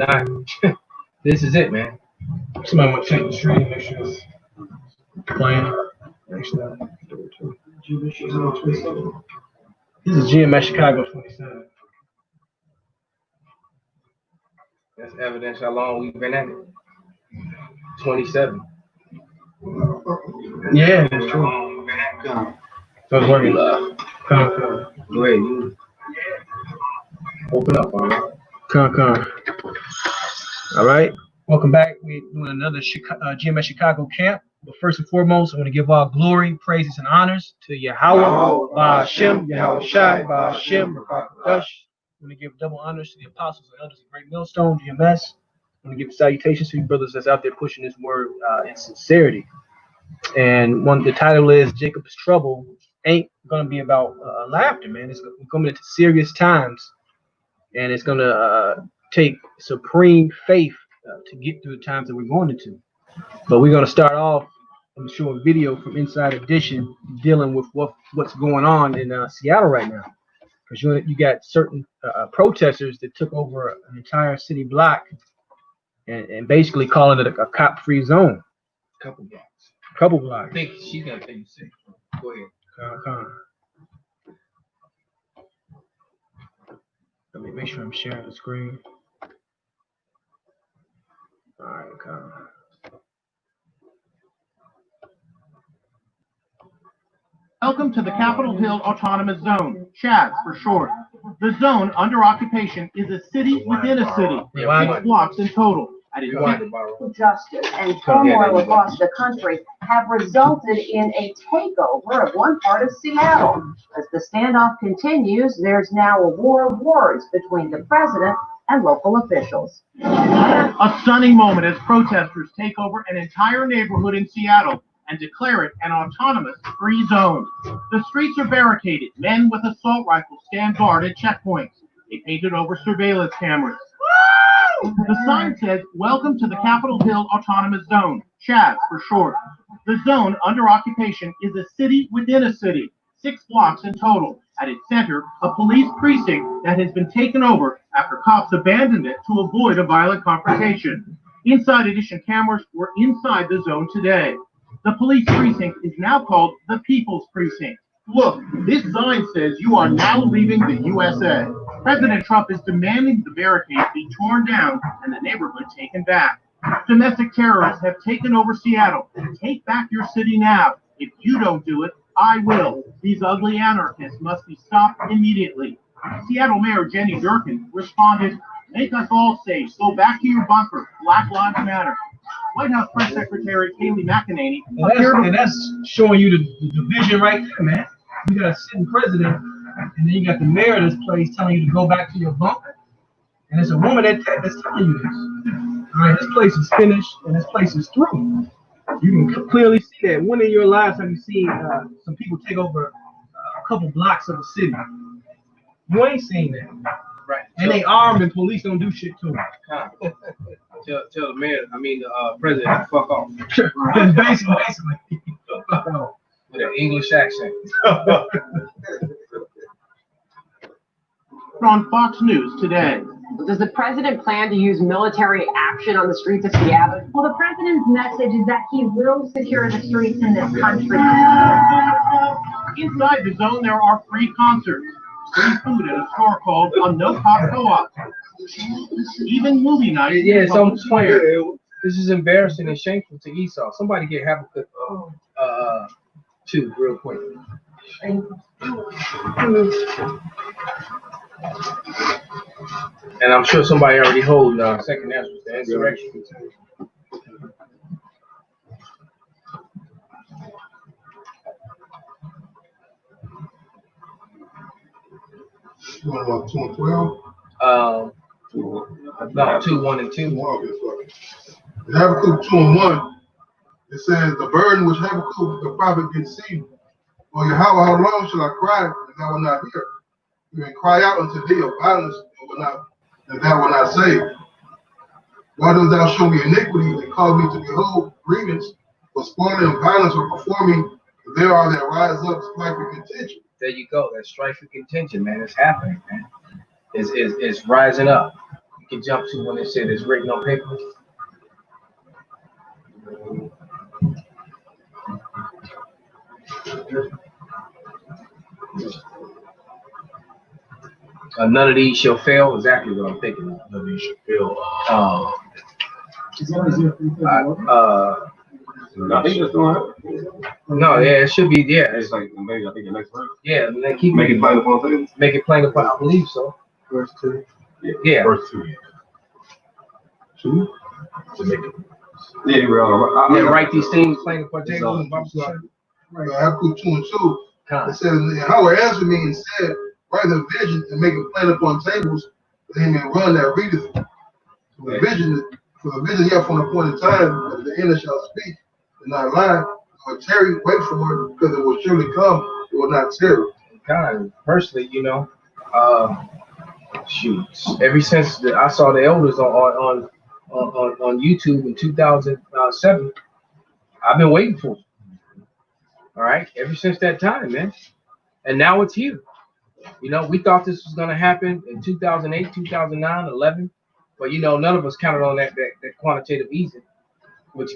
not, this is it, man. Somebody want to check the stream, make sure it's playing. Actually, this is GMS Chicago 27. That's evidence how long we've been at it. 27. Yeah, that's true. So it's working. Come. Go ahead, you open up, all right? Come. All right. Welcome back. We're doing another GMS Chicago camp. But first and foremost, I want to give all glory, praises, and honors to Yahweh, Ba'Hashem, Yahweh Shai, Ba'Hashem, Rakakadosh. I want to give double honors to the apostles and elders of Great Millstone, GMS. I want to give salutations to you brothers that's out there pushing this word in sincerity. And the title is Jacob's Trouble ain't going to be about laughter, man. It's coming into serious times, and it's going to take supreme faith to get through the times that we're going into. But we're going to start off. I'm showing a video from Inside Edition dealing with what's going on in Seattle right now. Because you got certain protesters that took over an entire city block and basically calling it a cop-free zone. Couple blocks. Couple blocks. I think she's got things to say. Go ahead. Let me make sure I'm sharing the screen. All right, come. Welcome to the Capitol Hill Autonomous Zone, CHAZ for short. The zone under occupation is a city within a city, 6 blocks in total. Justice and turmoil across the country have resulted in a takeover of one part of Seattle. As the standoff continues, there's now a war of words between the president and local officials. A stunning moment as protesters take over an entire neighborhood in Seattle and declare it an autonomous free zone. The streets are barricaded. Men with assault rifles stand guard at checkpoints. They painted over surveillance cameras. The sign says, "Welcome to the Capitol Hill Autonomous Zone," CHAZ for short. The zone under occupation is a city within a city, 6 blocks in total. At its center, a police precinct that has been taken over after cops abandoned it to avoid a violent confrontation. Inside Edition cameras were inside the zone today. The police precinct is now called the People's Precinct. Look, this sign says you are now leaving the USA. President Trump is demanding the barricades be torn down and the neighborhood taken back. Domestic terrorists have taken over Seattle. Take back your city now. If you don't do it, I will. These ugly anarchists must be stopped immediately. Seattle Mayor Jenny Durkin responded, "Make us all safe. Go back to your bunker. Black Lives Matter." White House Press Secretary Kayleigh McEnany and that's showing you the division right there, man. You got a sitting president, and then you got the mayor of this place telling you to go back to your bunker. And it's a woman that's telling you this. All right, this place is finished, and this place is through. You can clearly see that. When in your lives have you seen some people take over a couple blocks of a city? You ain't seen that. Right. And they armed, and police don't do shit to them. Tell the mayor, the president, fuck off. basically. Fuck off. With an English accent. on Fox News today. Does the president plan to use military action on the streets of Seattle? Well, the president's message is that he will secure the streets in this country. Inside the zone, there are free concerts, free food at a store called a no-cop co-op. Even movie night. Yeah, it's almost clear. This is embarrassing and shameful to Esau. Somebody get Habakkuk 2 real quick. And I'm sure somebody already hold second answer to the insurrection. You want 2 and 12? No, 2, 1, and 2. In Habakkuk 2 and 1, it says, the burden which Habakkuk the prophet did see, or Yahweh, how long shall I cry, and thou wilt not hear? You may cry out unto thee of violence, and thou wilt not save. Why dost thou show me iniquity and cause me to behold grievance, for spoiling and violence are before me? There are that rise up strife and contention. There you go. That strife and contention, man. It's happening, man. It's rising up. You can jump to when it said it's written on paper. None of these shall fail. Exactly what I'm thinking. None of these shall fail. I think it's going to No, yeah, it should be. Yeah, It's like maybe I think the next verse. yeah. They keep Make it plain upon tables. Make it plain upon. I believe so. Verse 2. Yeah. Verse 2. Two? To make it. Yeah, Yeah, write these things plain upon tables. Habakkuk 2 and 2. It says, Yahweh answered me and said, write the vision and make it plain upon tables, that he may run that readeth. For the vision here from the point in time that the end shall speak and not lie, or tarry, wait for it, because it will surely come, it will not tarry. God, personally, shoot, ever since I saw the elders on YouTube in 2007, I've been waiting for it. All right, ever since that time, man, and now it's here. We thought this was gonna happen in 2008, 2009, 11, but none of us counted on that quantitative easing, which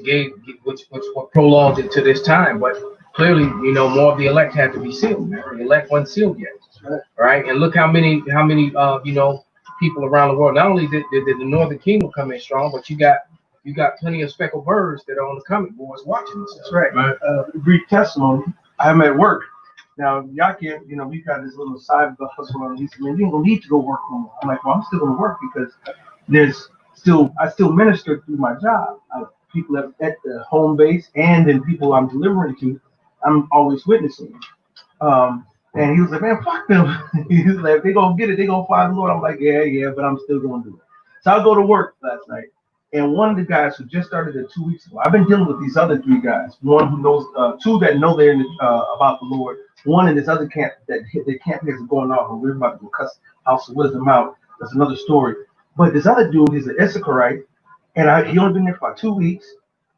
what prolonged it to this time. But clearly, more of the elect had to be sealed. Man. The elect wasn't sealed yet, right? And look how many people around the world. Not only did the Northern Kingdom come in strong, but you got plenty of speckled birds that are on the comic boards watching this. That's right. Brief testimony. I'm at work. Now, y'all can't, we've got this little side of the hustle on. He said, man, you don't need to go work no more. I'm like, well, I'm still going to work because I still minister through my job. People at the home base and then people I'm delivering to, I'm always witnessing. And he was like, man, fuck them. He was like, if they going to get it, they going to find the Lord. I'm like, yeah, but I'm still going to do it. So I go to work last night. And one of the guys who just started it 2 weeks ago, I've been dealing with these other three guys. One who knows, two that know they're about the Lord. One in this other camp that their camp is going off, and we're about to go cuss House of Wisdom out. That's another story. But this other dude is an Issacharite, and he only been there for about 2 weeks.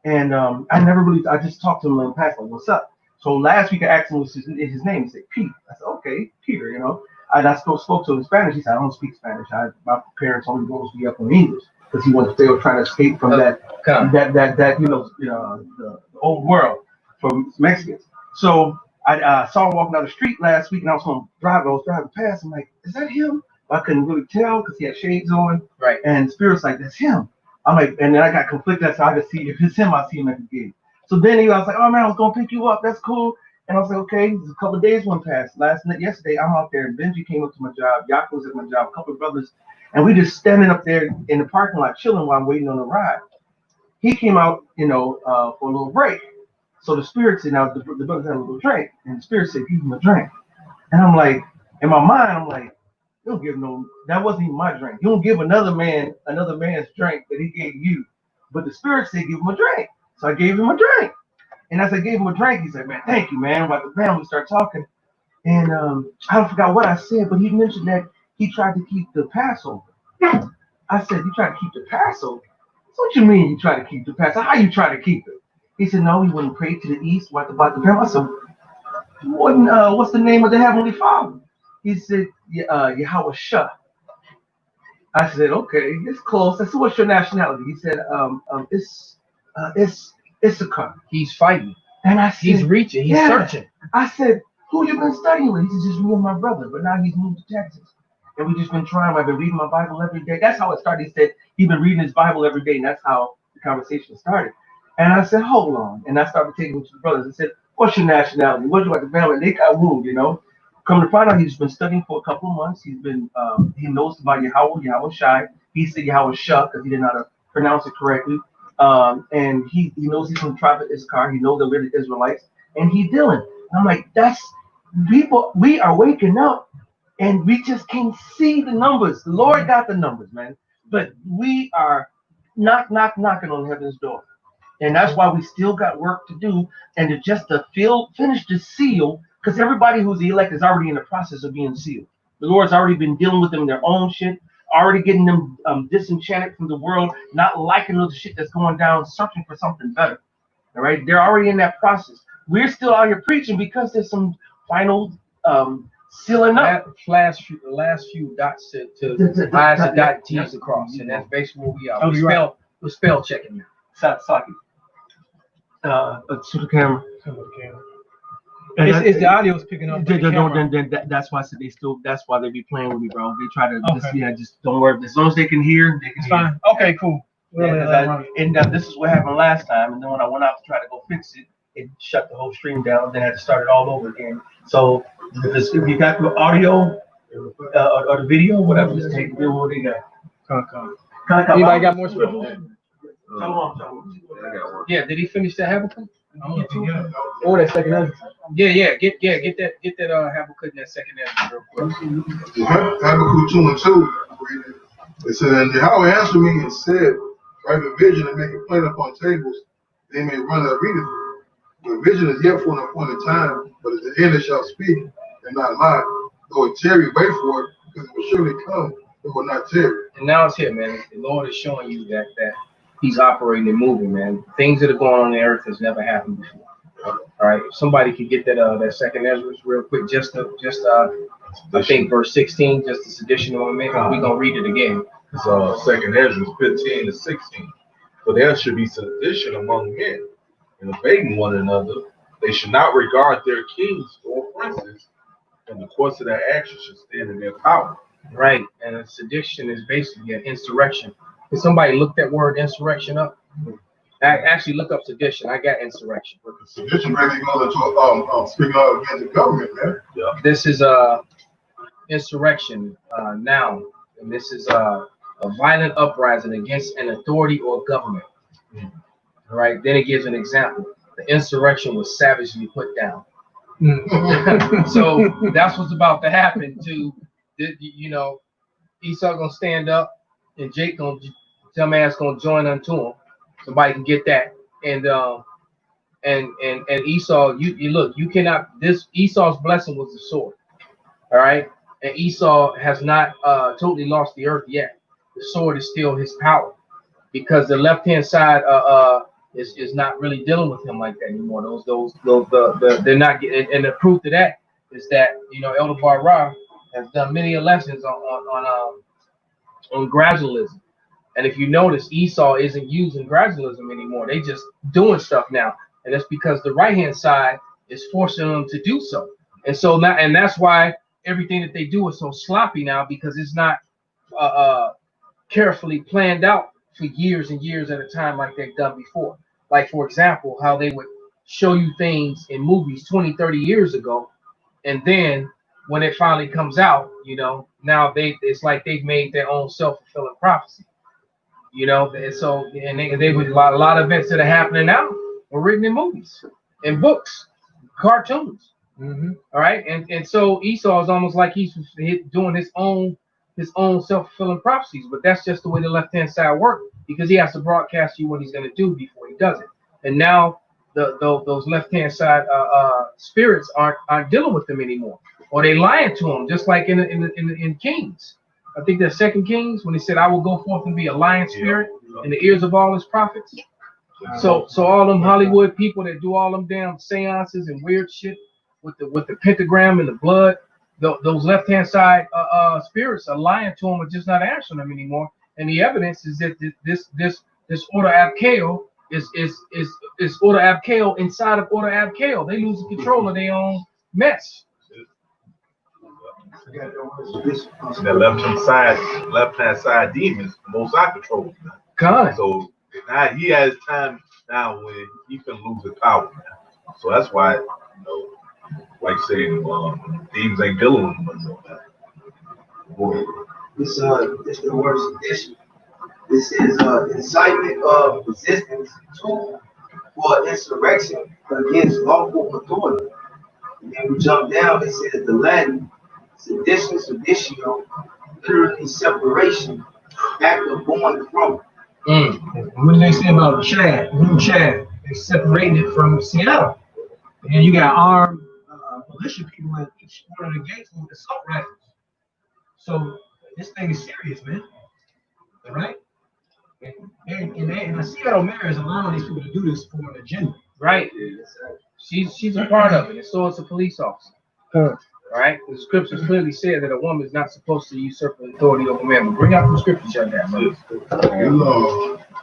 And I just talked to him in the past, like, what's up? So last week I asked him what's his name. He said, Pete. I said, okay, Peter, And I spoke to him in Spanish. He said, I don't speak Spanish. My parents only go to me up in English. Because they were trying to escape from the old world from Mexicans. So I saw him walking down the street last week, and I was driving past. I'm like, is that him? I couldn't really tell because he had shades on. Right. And Spirit's like, that's him. I'm like, and then I got conflicted, so I just see if it's him, I see him at the gate. So then I was like, oh man, I was gonna pick you up. That's cool. And I was like, okay. A couple of days went past. Yesterday, I'm out there, and Benji came up to my job. Yaakov was at my job. A couple of brothers. And we just standing up there in the parking lot chilling while I'm waiting on the ride. He came out, for a little break. So the Spirit said, now the brothers had a little drink. And the Spirit said, give him a drink. And I'm like, in my mind, I'm like, you don't give that wasn't even my drink. You don't give another man's drink that he gave you. But the Spirit said, give him a drink. So I gave him a drink. And as I gave him a drink, he said, man, thank you, man. About the family, we start talking. And I forgot what I said, but he mentioned that he tried to keep the Passover. I said, you tried to keep the Passover? So what you mean you try to keep the Passover? How you try to keep it? He said, no, he wouldn't pray to the east. What about the family? I said, what's the name of the Heavenly Father? He said, Yahweh Shah. I said, okay, it's close. I said, what's your nationality? He said, it's Issachar. He's fighting. And I said, he's reaching. He's searching. I said, who you been studying with? He said, just me and my brother. But now he's moved to Texas. And we just been trying. I've been reading my Bible every day. That's how it started. He said he's been reading his Bible every day, and that's how the conversation started. And I said, hold on. And I started taking him to the brothers. I said, what's your nationality? What do you like the family? And they got moved, Come to find out, he's been studying for a couple of months. He's been, he knows about Yahweh Shai. He said Yahweh Shah because he didn't know how to pronounce it correctly. And he knows he's from the tribe of Issachar. He knows that we're the Israelites. And he's dealing. I'm like, that's people, we are waking up. And we just can't see the numbers. The Lord got the numbers, man. But we are knocking on heaven's door. And that's why we still got work to do. And to finish the seal, because everybody who's the elect is already in the process of being sealed. The Lord's already been dealing with them in their own shit, already getting them disenchanted from the world, not liking the shit that's going down, searching for something better. All right? They're already in that process. We're still out here preaching because there's some final sealing up. The last few dots to I's to dot T's across, and that's basically what we are. We're spell checking now. Saki. To the camera. It's the audio's picking up. Then that's why I said that's why they be playing with me, bro. They try to just don't worry. As long as they can hear, they can hear. Fine. Okay, cool. And this is what happened last time. And then when I went out to try to go fix it, it shut the whole stream down. Then I had to start it all over again. So if you got the audio or the video, whatever, just take it. What do you got? Anybody got more scribbles? Yeah. Did he finish that Habakkuk? Or that second Ezra? Yeah. Get that Habakkuk in that second Ezra real quick. Habakkuk 2 and 2. It said, and Yahweh answered me and said, write a vision and make it plain upon tables, they may run that readeth. The vision is yet for an appointed time, but at the end it shall speak and not lie. Though it tarry, wait for it, because it will surely come, it will not tarry. And now it's here, man. The Lord is showing you that He's operating and moving, man. Things that are going on the earth has never happened before. All right, if somebody could get that second Ezra real quick, I think verse 16, just this additional amendment. We're gonna read it again. So second Ezra 15 to 16. For there should be sedition among men, and obeying one another. They should not regard their kings or princes, and the course of their actions should stand in their power. Right, and a sedition is basically an insurrection. Can somebody look that word insurrection up? Actually, look up sedition. I got insurrection. But the sedition really goes into speaking out against the government, man. Yeah. This is insurrection noun, and this is a violent uprising against an authority or government. All right. Then it gives an example. The insurrection was savagely put down. So that's what's about to happen to, Esau gonna stand up and Jake dumbass gonna join unto him. Somebody can get that. And Esau, you look, you cannot, Esau's blessing was the sword. All right. And Esau has not totally lost the earth yet. The sword is still his power, because the left-hand side is not really dealing with him like that anymore. They're not getting, and the proof to that is that Elder Bar has done many lessons on gradualism. And if you notice, Esau isn't using gradualism anymore. They just doing stuff now, and that's because the right-hand side is forcing them to do so. And so now, and that's why everything that they do is so sloppy now, because it's not carefully planned out for years and years at a time like they've done before. Like, for example, how they would show you things in movies 20, 30 years ago, and then when it finally comes out, now it's like they've made their own self-fulfilling prophecy. And so they would a lot of events that are happening now were written in movies, in books, cartoons. All right, and so Esau is almost like he's doing his own self-fulfilling prophecies, but that's just the way the left-hand side works, because he has to broadcast you what he's going to do before he does it. And now those left-hand side spirits aren't dealing with them anymore, or they lying to them, just like in Kings. I think that's 2 Kings, when he said, "I will go forth and be a lion spirit in the ears of all his prophets." So all them Hollywood people that do all them damn seances and weird shit with the pentagram and the blood, those left-hand side spirits are lying to them and just not answering them anymore. And the evidence is that this Order Abkeo is Order Abkeo inside of Order Abkeo. They lose control of their own mess. That left-hand side demons, most I control. God. So now he has time now when he can lose his power. So that's why, like saying, demons ain't dealing with him. This is the worst edition. This is incitement of resistance to for insurrection against lawful authority. And then we jump down, it says the Latin sedition, seditio, literally separation, act of going from. What did they say about Chad? New Chad? They separated it from Seattle. And you got armed militia people at each one of the gates with assault rifles. So this thing is serious, man. All right? And Seattle mayor is allowing these people to do this for an agenda. Right. She's a part of it, and so is a police officer. All right, the scriptures clearly say that a woman is not supposed to usurp authority over man. But bring out the scriptures right now, brother.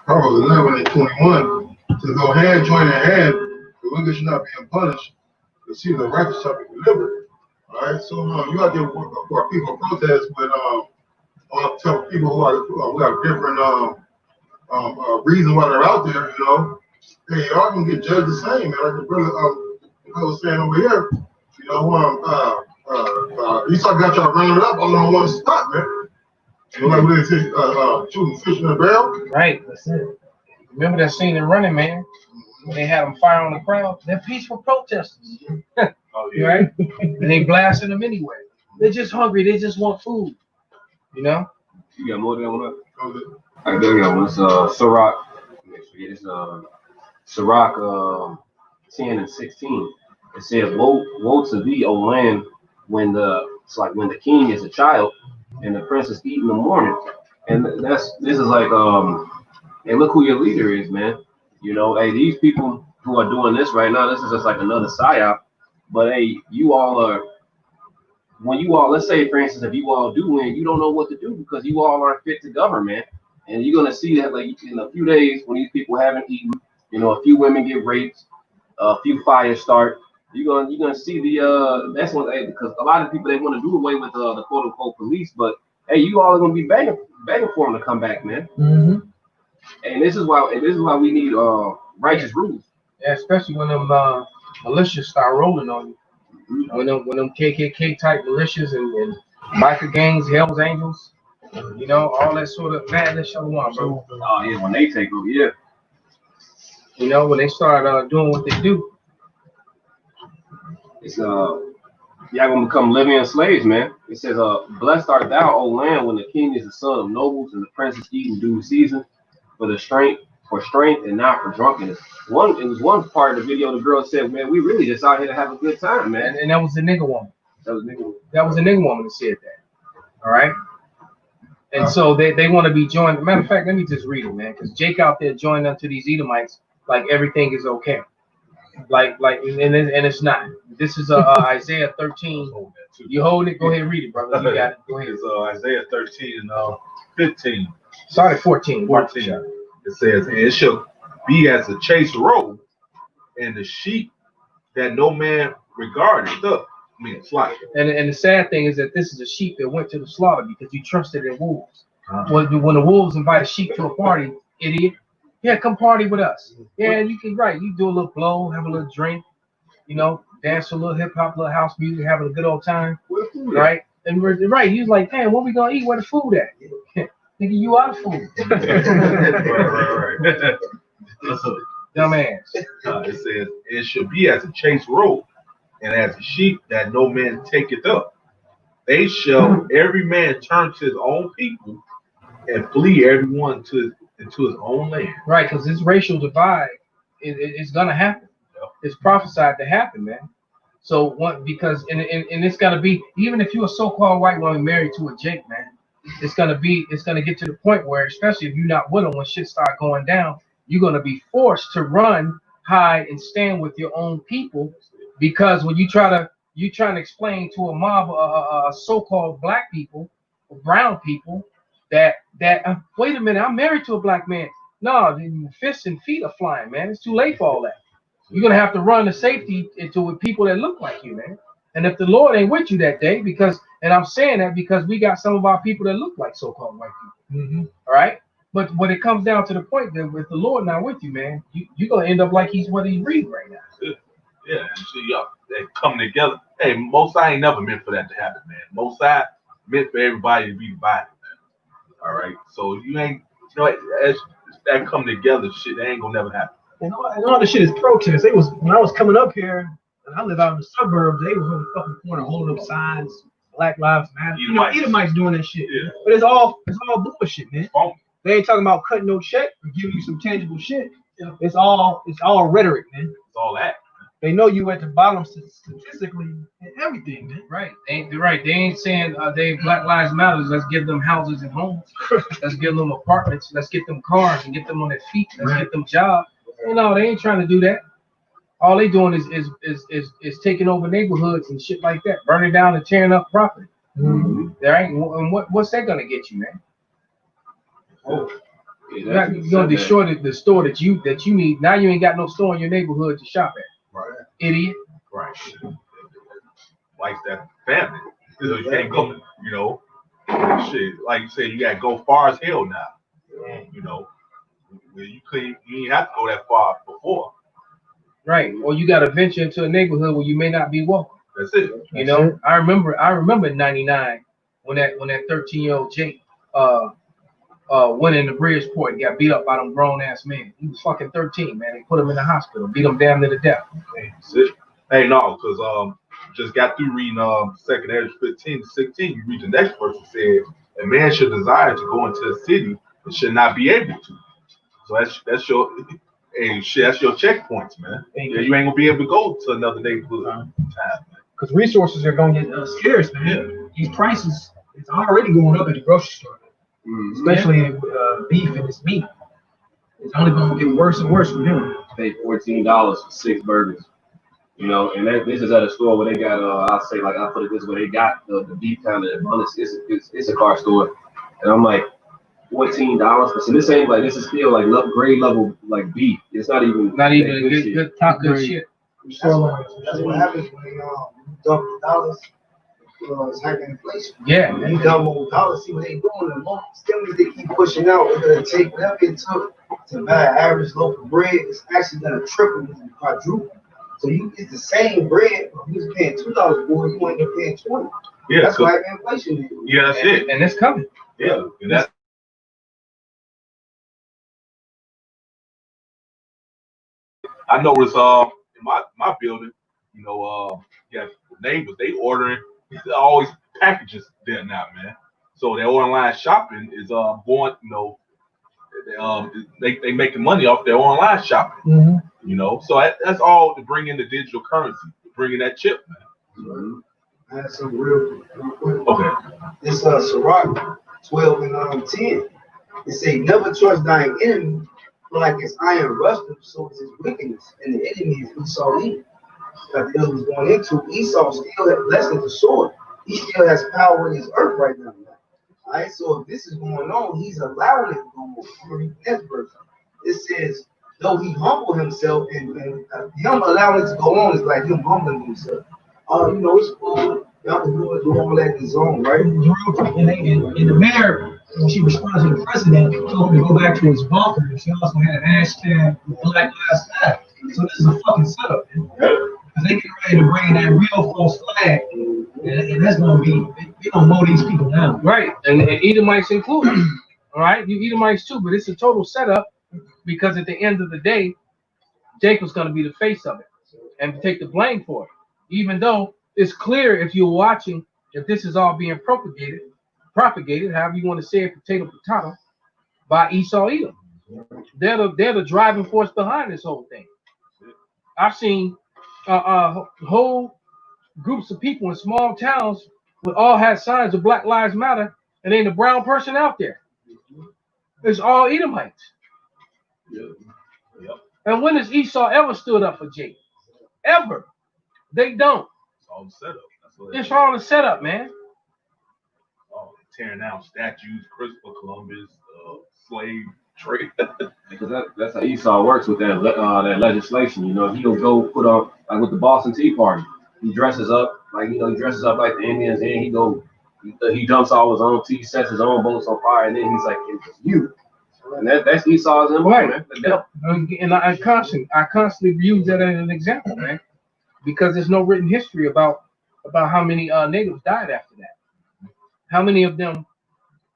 Proverbs 11 and 21 says, "Though hand join in hand, the wicked should not be punished. The seed of the righteous shall be delivered." All right, so you got to for people protest with tell people who have different reasons why they're out there. You know, they are gonna get judged the same, man. Like the brother I was saying over here. You know, Esau got y'all rounded up all on one spot, man. You know, like when they say shooting fish in a barrel. Right, that's it. Remember that scene in Running Man? When they had them fire on the crowd? They're peaceful protesters. Oh, yeah. Right? And they blasting them anyway. They're just hungry. They just want food. You know? You got more than one up? I do got one. It's Sirach. It's Sirach 10 and 16. It says, woe to thee, O land, when the king is a child and the princess eat in the morning. And this is like, hey, look who your leader is, man. You know, hey, these people who are doing this right now, this is just like another psyop. But hey, let's say, for instance, if you all do win, you don't know what to do because you all aren't fit to govern, man. And you're gonna see that like in a few days when these people haven't eaten, you know, a few women get raped, a few fires start. You're gonna see that's what because a lot of people they want to do away with the quote unquote police, but hey, you all are gonna be begging for them to come back, man. Mm-hmm. And this is why we need righteous rules. Yeah, especially when them militias start rolling on you. When them KKK type militias and biker gangs, Hell's Angels, you know, all that sort of madness. Shalom, bro. Oh yeah, when they take over, yeah. You know, when they start doing what they do. It's y'all gonna become living slaves, man. It says, blessed art thou, O land, when the king is the son of nobles and the princess eat in due season for strength and not for drunkenness. It was one part of the video the girl said, man, we really just out here to have a good time, man. And that was the nigga woman. That was the nigga woman that said that. All right. And so they want to be joined. Matter of fact, let me just read it, man, because Jake out there joined unto these Edomites like everything is okay. And it's not. This is Isaiah 13. You hold it. Go ahead, read it, brother. You got it. Go ahead. It's Isaiah 13 and 15. Sorry, 14. 14. It says, and it shall be as a chased roe, and the sheep that no man regarded. Slaughter. And the sad thing is that this is a sheep that went to the slaughter because you trusted in wolves. When the wolves invite a sheep to a party, idiot. Yeah, come party with us. Yeah, you can, right. You do a little blow, have a little drink, you know, dance a little hip hop, little house music, having a good old time. Right? And right, he was like, damn, what we gonna eat? Where the food at? Nigga, you out of food. right. Dumbass. It says, it shall be as a chased roe, and as a sheep that no man taketh up. They shall every man turn to his own people and flee everyone into his own land. Right, because this racial divide is gonna happen. Yep. It's prophesied to happen, man. So because it's gonna be, even if you're a so-called white woman married to a Jake, man, it's gonna get to the point where, especially if you're not with them when shit start going down, you're gonna be forced to run, hide, and stand with your own people, because when you try to explain to a mob so-called black people or brown people that wait a minute, I'm married to a black man. No, the fists and feet are flying, man. It's too late for all that. You're gonna have to run to safety with people that look like you, man. And if the Lord ain't with you that day, and I'm saying that because we got some of our people that look like so-called white people. Mm-hmm. All right. But when it comes down to the point that with the Lord not with you, man, you're gonna end up like he's what he's reading right now. Yeah, and see y'all they come together. Hey, Most High ain't never meant for that to happen, man. Most High meant for everybody to be divided, man. All right, so you ain't, as that come together, shit, that ain't gonna never happen. And all the shit is protest. When I was coming up here, and I live out in the suburbs, they was on the fucking corner holding up signs, Black Lives Matter. Edomites doing that shit. Yeah. But it's all bullshit, man. They ain't talking about cutting no check or giving you some tangible shit. Yeah. It's all rhetoric, man. It's all that. They know you at the bottom statistically and everything, man. Right. They ain't saying Black Lives Matter. Let's give them houses and homes. Let's give them apartments. Let's get them cars and get them on their feet. Let's get them jobs. They ain't trying to do that. All they doing is taking over neighborhoods and shit like that, burning down and tearing up property. Mm-hmm. Right? And what's that gonna get you, man? Oh, You're gonna destroy the store that you need. Now you ain't got no store in your neighborhood to shop at. Right. Idiot. Right. Like that family. So you can't go, you know, shit. Like you said, you gotta go far as hell now. You know, you ain't have to go that far before. Right. Or you gotta venture into a neighborhood where you may not be welcome. That's it. You know, I remember in '99 when that 13-year-old Jake went into Bridgeport and got beat up by them grown ass men. He was fucking 13, man. They put him in the hospital, beat him damn near to death. Hey, no, because just got through reading 2nd Ezra 15 to 16. You read the next verse and said, a man should desire to go into a city and should not be able to. So that's your hey shit, that's your checkpoints, man. Yeah, you ain't gonna be able to go to another neighborhood. Because resources are gonna get scarce, man. Yeah. These prices, it's already going up at the grocery store, especially beef and it's meat. It's only gonna get worse and worse from here. Paid $14 for 6 burgers. You know, and this is at a store where they got, I'll say, like, I'll put it this way, they got the beef kind of abundance. It's a car store. And I'm like, $14? So this ain't like, this is still like grade level, like beef. It's not even good top good shit. That's what happens when you dump the dollars. It's hyperinflation. Yeah. You dump more dollars, see what they doing. The more stimulus they keep pushing out, it's going to take whatever it took to buy an average loaf of bread. It's actually going to triple and quadruple. So it's the same bread, but you was paying $2 for it, you ain't paying $20. Yeah, that's why inflation is. Yeah, that's it. And it's coming. Yeah, and that's I noticed in my building, you know, yeah, the neighbors they ordering always packages there now, man. So their online shopping is going, you know, they making money off their online shopping. Mm-hmm. You know, so that's all to bring in the digital currency, bringing that chip, man. I had some real quick. Okay. This Sirach 12 and 10. It say, never trust thine enemy, for like his iron rusted, so is his wickedness, and the enemy is Esau evil. That the was going into, Esau still has less than the sword. He still has power in his earth right now. All right, so if this is going on, he's allowing it to go on. I'm gonna read the next verse. It says, though he humbled himself, and him allowing it to go on is like him humbling himself. Oh, you know, it's cool. Y'all can do all that in his own, right? And the mayor, when she responded to the president, told him to go back to his bunker. And she also had a hashtag Black Lives Matter. So this is a fucking setup, man. Because they get ready to bring that real false flag, and that's going to be, they're going to mow these people down. Right, and Edomites included. All right, you Edomites too, but it's a total setup because at the end of the day, Jacob's going to be the face of it and take the blame for it. Even though it's clear if you're watching that this is all being propagated, however you want to say it, potato, by Esau Edom. They're the driving force behind this whole thing. I've seen whole groups of people in small towns with all had signs of Black Lives Matter, and ain't a brown person out there. It's all Edomites. Yep. And when has Esau ever stood up for Jacob? Ever. They don't. It's all the setup. It's all a setup, man. Oh, tearing down statues, Christopher Columbus, slave trade. Because that's how Esau works with that legislation. You know, he'll go put on, like with the Boston Tea Party, he dresses up like, you know, he dresses up like the Indians, and he dumps all his own tea, sets his own boats on fire, and then he's like, it's you. And that's Esau's MO, right, man. And I constantly use that as an example, man, because there's no written history about how many natives died after that. How many of them,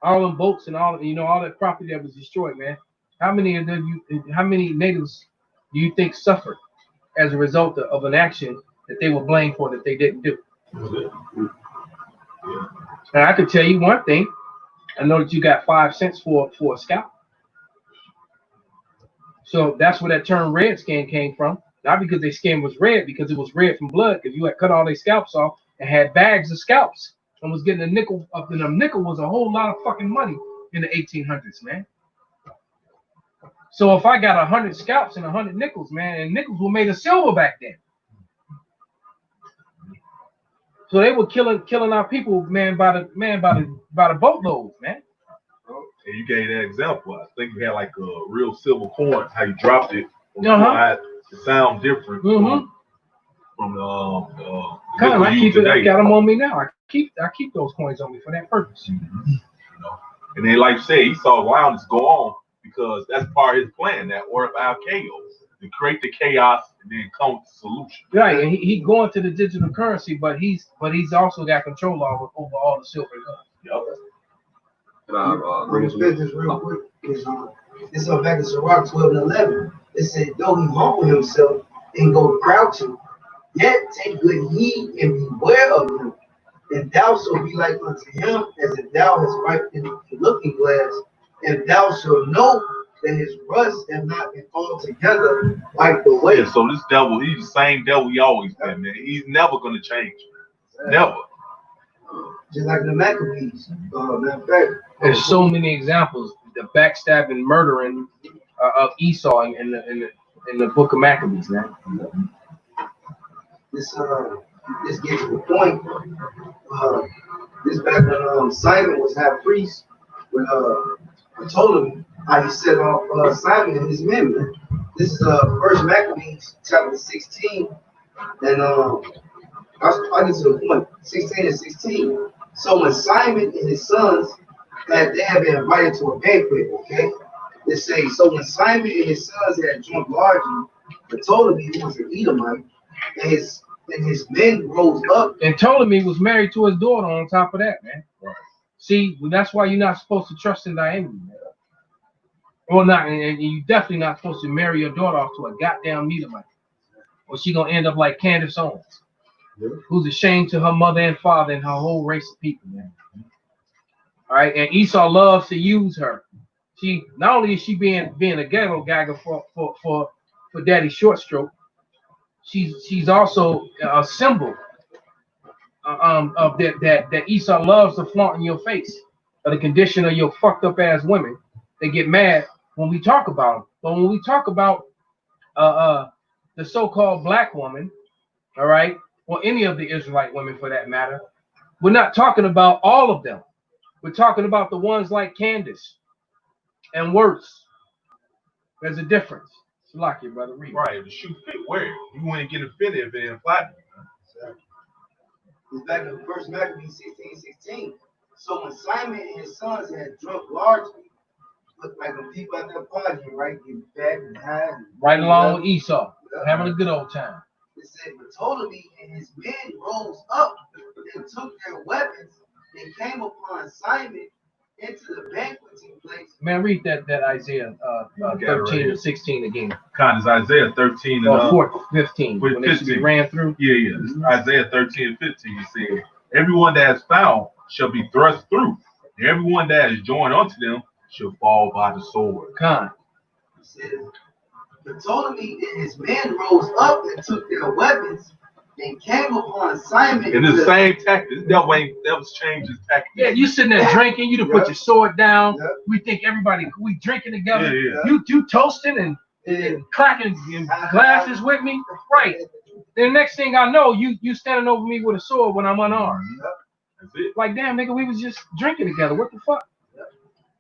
all them boats and all, you know, all that property that was destroyed, man. How many of them? How many natives do you think suffered as a result of an action that they were blamed for that they didn't do? And I could tell you one thing. I know that you got 5 cents for a scalp. So that's where that term red skin came from. Not because their skin was red, because it was red from blood, because you had cut all their scalps off and had bags of scalps and was getting a nickel up. And a nickel was a whole lot of fucking money in the 1800s, man. So if I got 100 scalps and 100 nickels, man, and nickels were made of silver back then. So they were killing our people, man, by the boatloads, man. And you gave that example. I think you had like a real silver coin, how you dropped it. It sound different from I keep it. I got them on me now. I keep those coins on me for that purpose. You know? And then, like you said, he saw violence go on because that's part of his plan. That order of chaos, to create the chaos and then come with the solution. Right, and he going to the digital currency, but he's also got control over all the silver and gold. Yep. This real quick. This is back in Sirach 12 and 11. It said, though he humble himself and go crouching, yet take good heed and beware of him. And thou shalt be like unto him as if thou hast wiped in the looking glass, and thou shalt know that his rust have not been altogether wiped away. Yeah, so this devil, he's the same devil he always been, man. He's never gonna change. Never. Just like the Maccabees. Matter of fact, there's so many examples, the backstabbing, murdering of Esau in the book of Maccabees, man. This gets to the point. This back when Simon was half priest, when I told him how he set off Simon and his men. This is First Maccabees chapter 16, and I get to the point 16 and 16. So when Simon and his sons had been invited to a banquet, okay, they say so when Simon and his sons had drunk largely, Ptolemy, who was an Edomite, and his men rose up. And Ptolemy was married to his daughter on top of that, man. Right. See, that's why you're not supposed to trust in thy enemy, man. Or not, and you definitely not supposed to marry your daughter off to a goddamn Edomite. Or she gonna end up like Candace Owens, who's ashamed to her mother and father and her whole race of people, man. All right, and Esau loves to use her. She not only is she being a ghetto gagger for Daddy Short Stroke, she's also a symbol of that Esau loves to flaunt in your face, of the condition of your fucked up ass women. They get mad when we talk about them, but when we talk about the so-called black woman, all right, or any of the Israelite women for that matter, we're not talking about all of them. We're talking about the ones like Candace and worse. There's a difference. It's like it, brother. Read. Right, the shoe fit where? You wouldn't get offended if it didn't flatten. It's back in First Maccabees 16:16. So when Simon and his sons had drunk largely, looked like when people at that party, right, getting fat and high. Right along with Esau, having a good old time. It said, but Ptolemy and his men rose up and took their weapons and came upon Simon into the banqueting place. Man, read that Isaiah 13 and 16 again. Kind of Isaiah 13 and 15. When 15. They ran through. Yeah. Isaiah 13 and 15. It said, everyone that is found shall be thrust through, and everyone that is joined unto them shall fall by the sword. Con. It says, but Ptolemy and his men rose up and took their weapons and came upon Simon. And the same tactics. That was changed his tactics. Yeah, you sitting there drinking, you to put your sword down. We think we drinking together. You toasting and cracking glasses with me. Right. Then the next thing I know, you standing over me with a sword when I'm unarmed. That's it. Like, damn, nigga, we was just drinking together. What the fuck?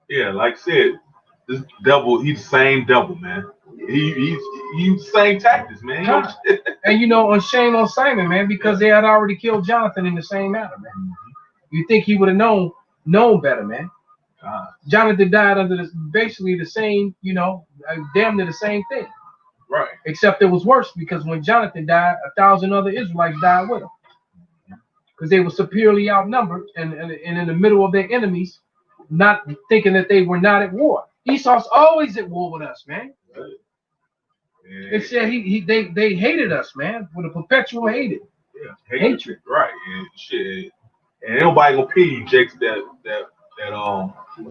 Yeah, like I said, this devil, he's the same devil, man. He's the same tactics, man. And on shame on Simon, man, because they had already killed Jonathan in the same manner, man. You think he would have known better, man? Jonathan died under basically the same, damn near the same thing. Right. Except it was worse because when Jonathan died, 1,000 other Israelites died with him. Because they were superiorly outnumbered and in the middle of their enemies, not thinking that they were not at war. Esau's always at war with us, man. Right. They said they hated us, man, with a perpetual hatred. Yeah, hatred. Right. And shit. And nobody gonna pity Jakes that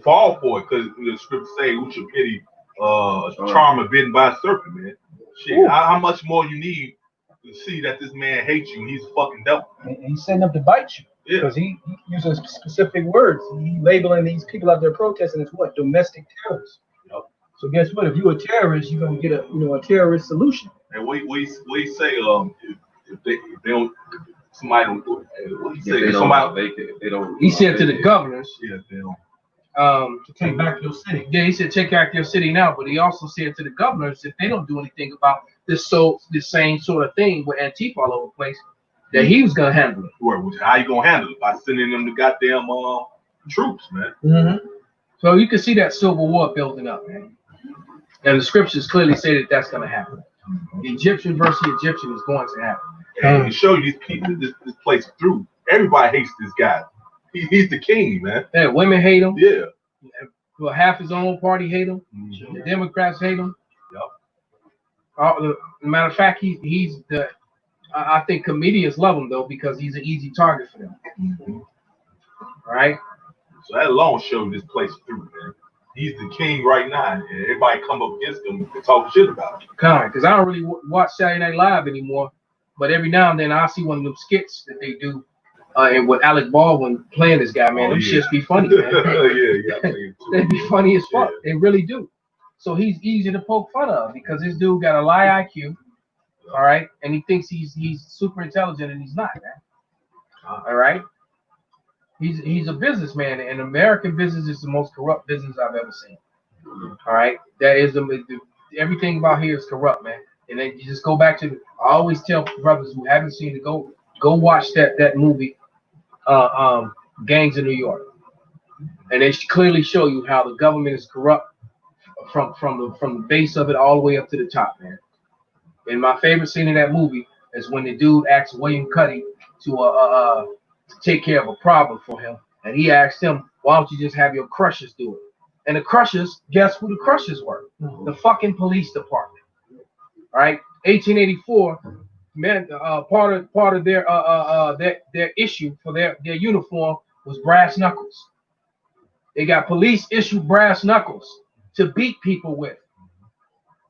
fall for it, because the scripture say we should pity charmer bitten by a serpent, man. Shit. How much more you need to see that this man hates you? He's a fucking devil. And he's setting up to bite you. Yeah. Because he using specific words. He labeling these people out there protesting as what? Domestic terrorists. Yep. So guess what? If you're a terrorist, you're gonna get a terrorist solution. And we say if they don't somebody don't do it. What do you say? They Somebody they don't. He said to the governors, yeah, they don't. To take back your city. Yeah, he said take back your city now, but he also said to the governors if they don't do anything about this same sort of thing with Antifa all over the place, that he was gonna handle it. Where, how you gonna handle it? By sending them the goddamn troops, man. Mm-hmm. So you can see that civil war building up, man. And the scriptures clearly say that that's gonna happen. Egyptian versus Egyptian is going to happen. And to show you these people, this place through. Everybody hates this guy. He's the king, man. Yeah, women hate him. Yeah. Well, half his own party hate him. Mm-hmm. The Democrats hate him. Yep. Matter of fact, he's the. I think comedians love him though because he's an easy target for them. Mm-hmm. Right. So that alone shows this place through, man. He's the king right now, and everybody come up against him and talk shit about him. Because I don't really watch Saturday Night Live anymore, but every now and then I see one of them skits that they do, and with Alec Baldwin playing this guy, man. Them shits be funny, man. yeah. They be funny as fuck. Yeah. They really do. So he's easy to poke fun of because this dude got a lie IQ, all right, and he thinks he's super intelligent and he's not, man. All right. He's a businessman, and American business is the most corrupt business I've ever seen. All right, that is everything about here is corrupt, man. And then you just go back to. I always tell brothers who haven't seen it, go watch that movie, Gangs in New York, and they clearly show you how the government is corrupt from the base of it all the way up to the top, man. And my favorite scene in that movie is when the dude asks William Cuddy to take care of a problem for him, and he asked him, "Why don't you just have your crushers do it?" And the crushers, guess who the crushers were? Mm-hmm. The fucking police department. All right, 1884. Man, part of their issue for their uniform was brass knuckles. They got police issued brass knuckles to beat people with.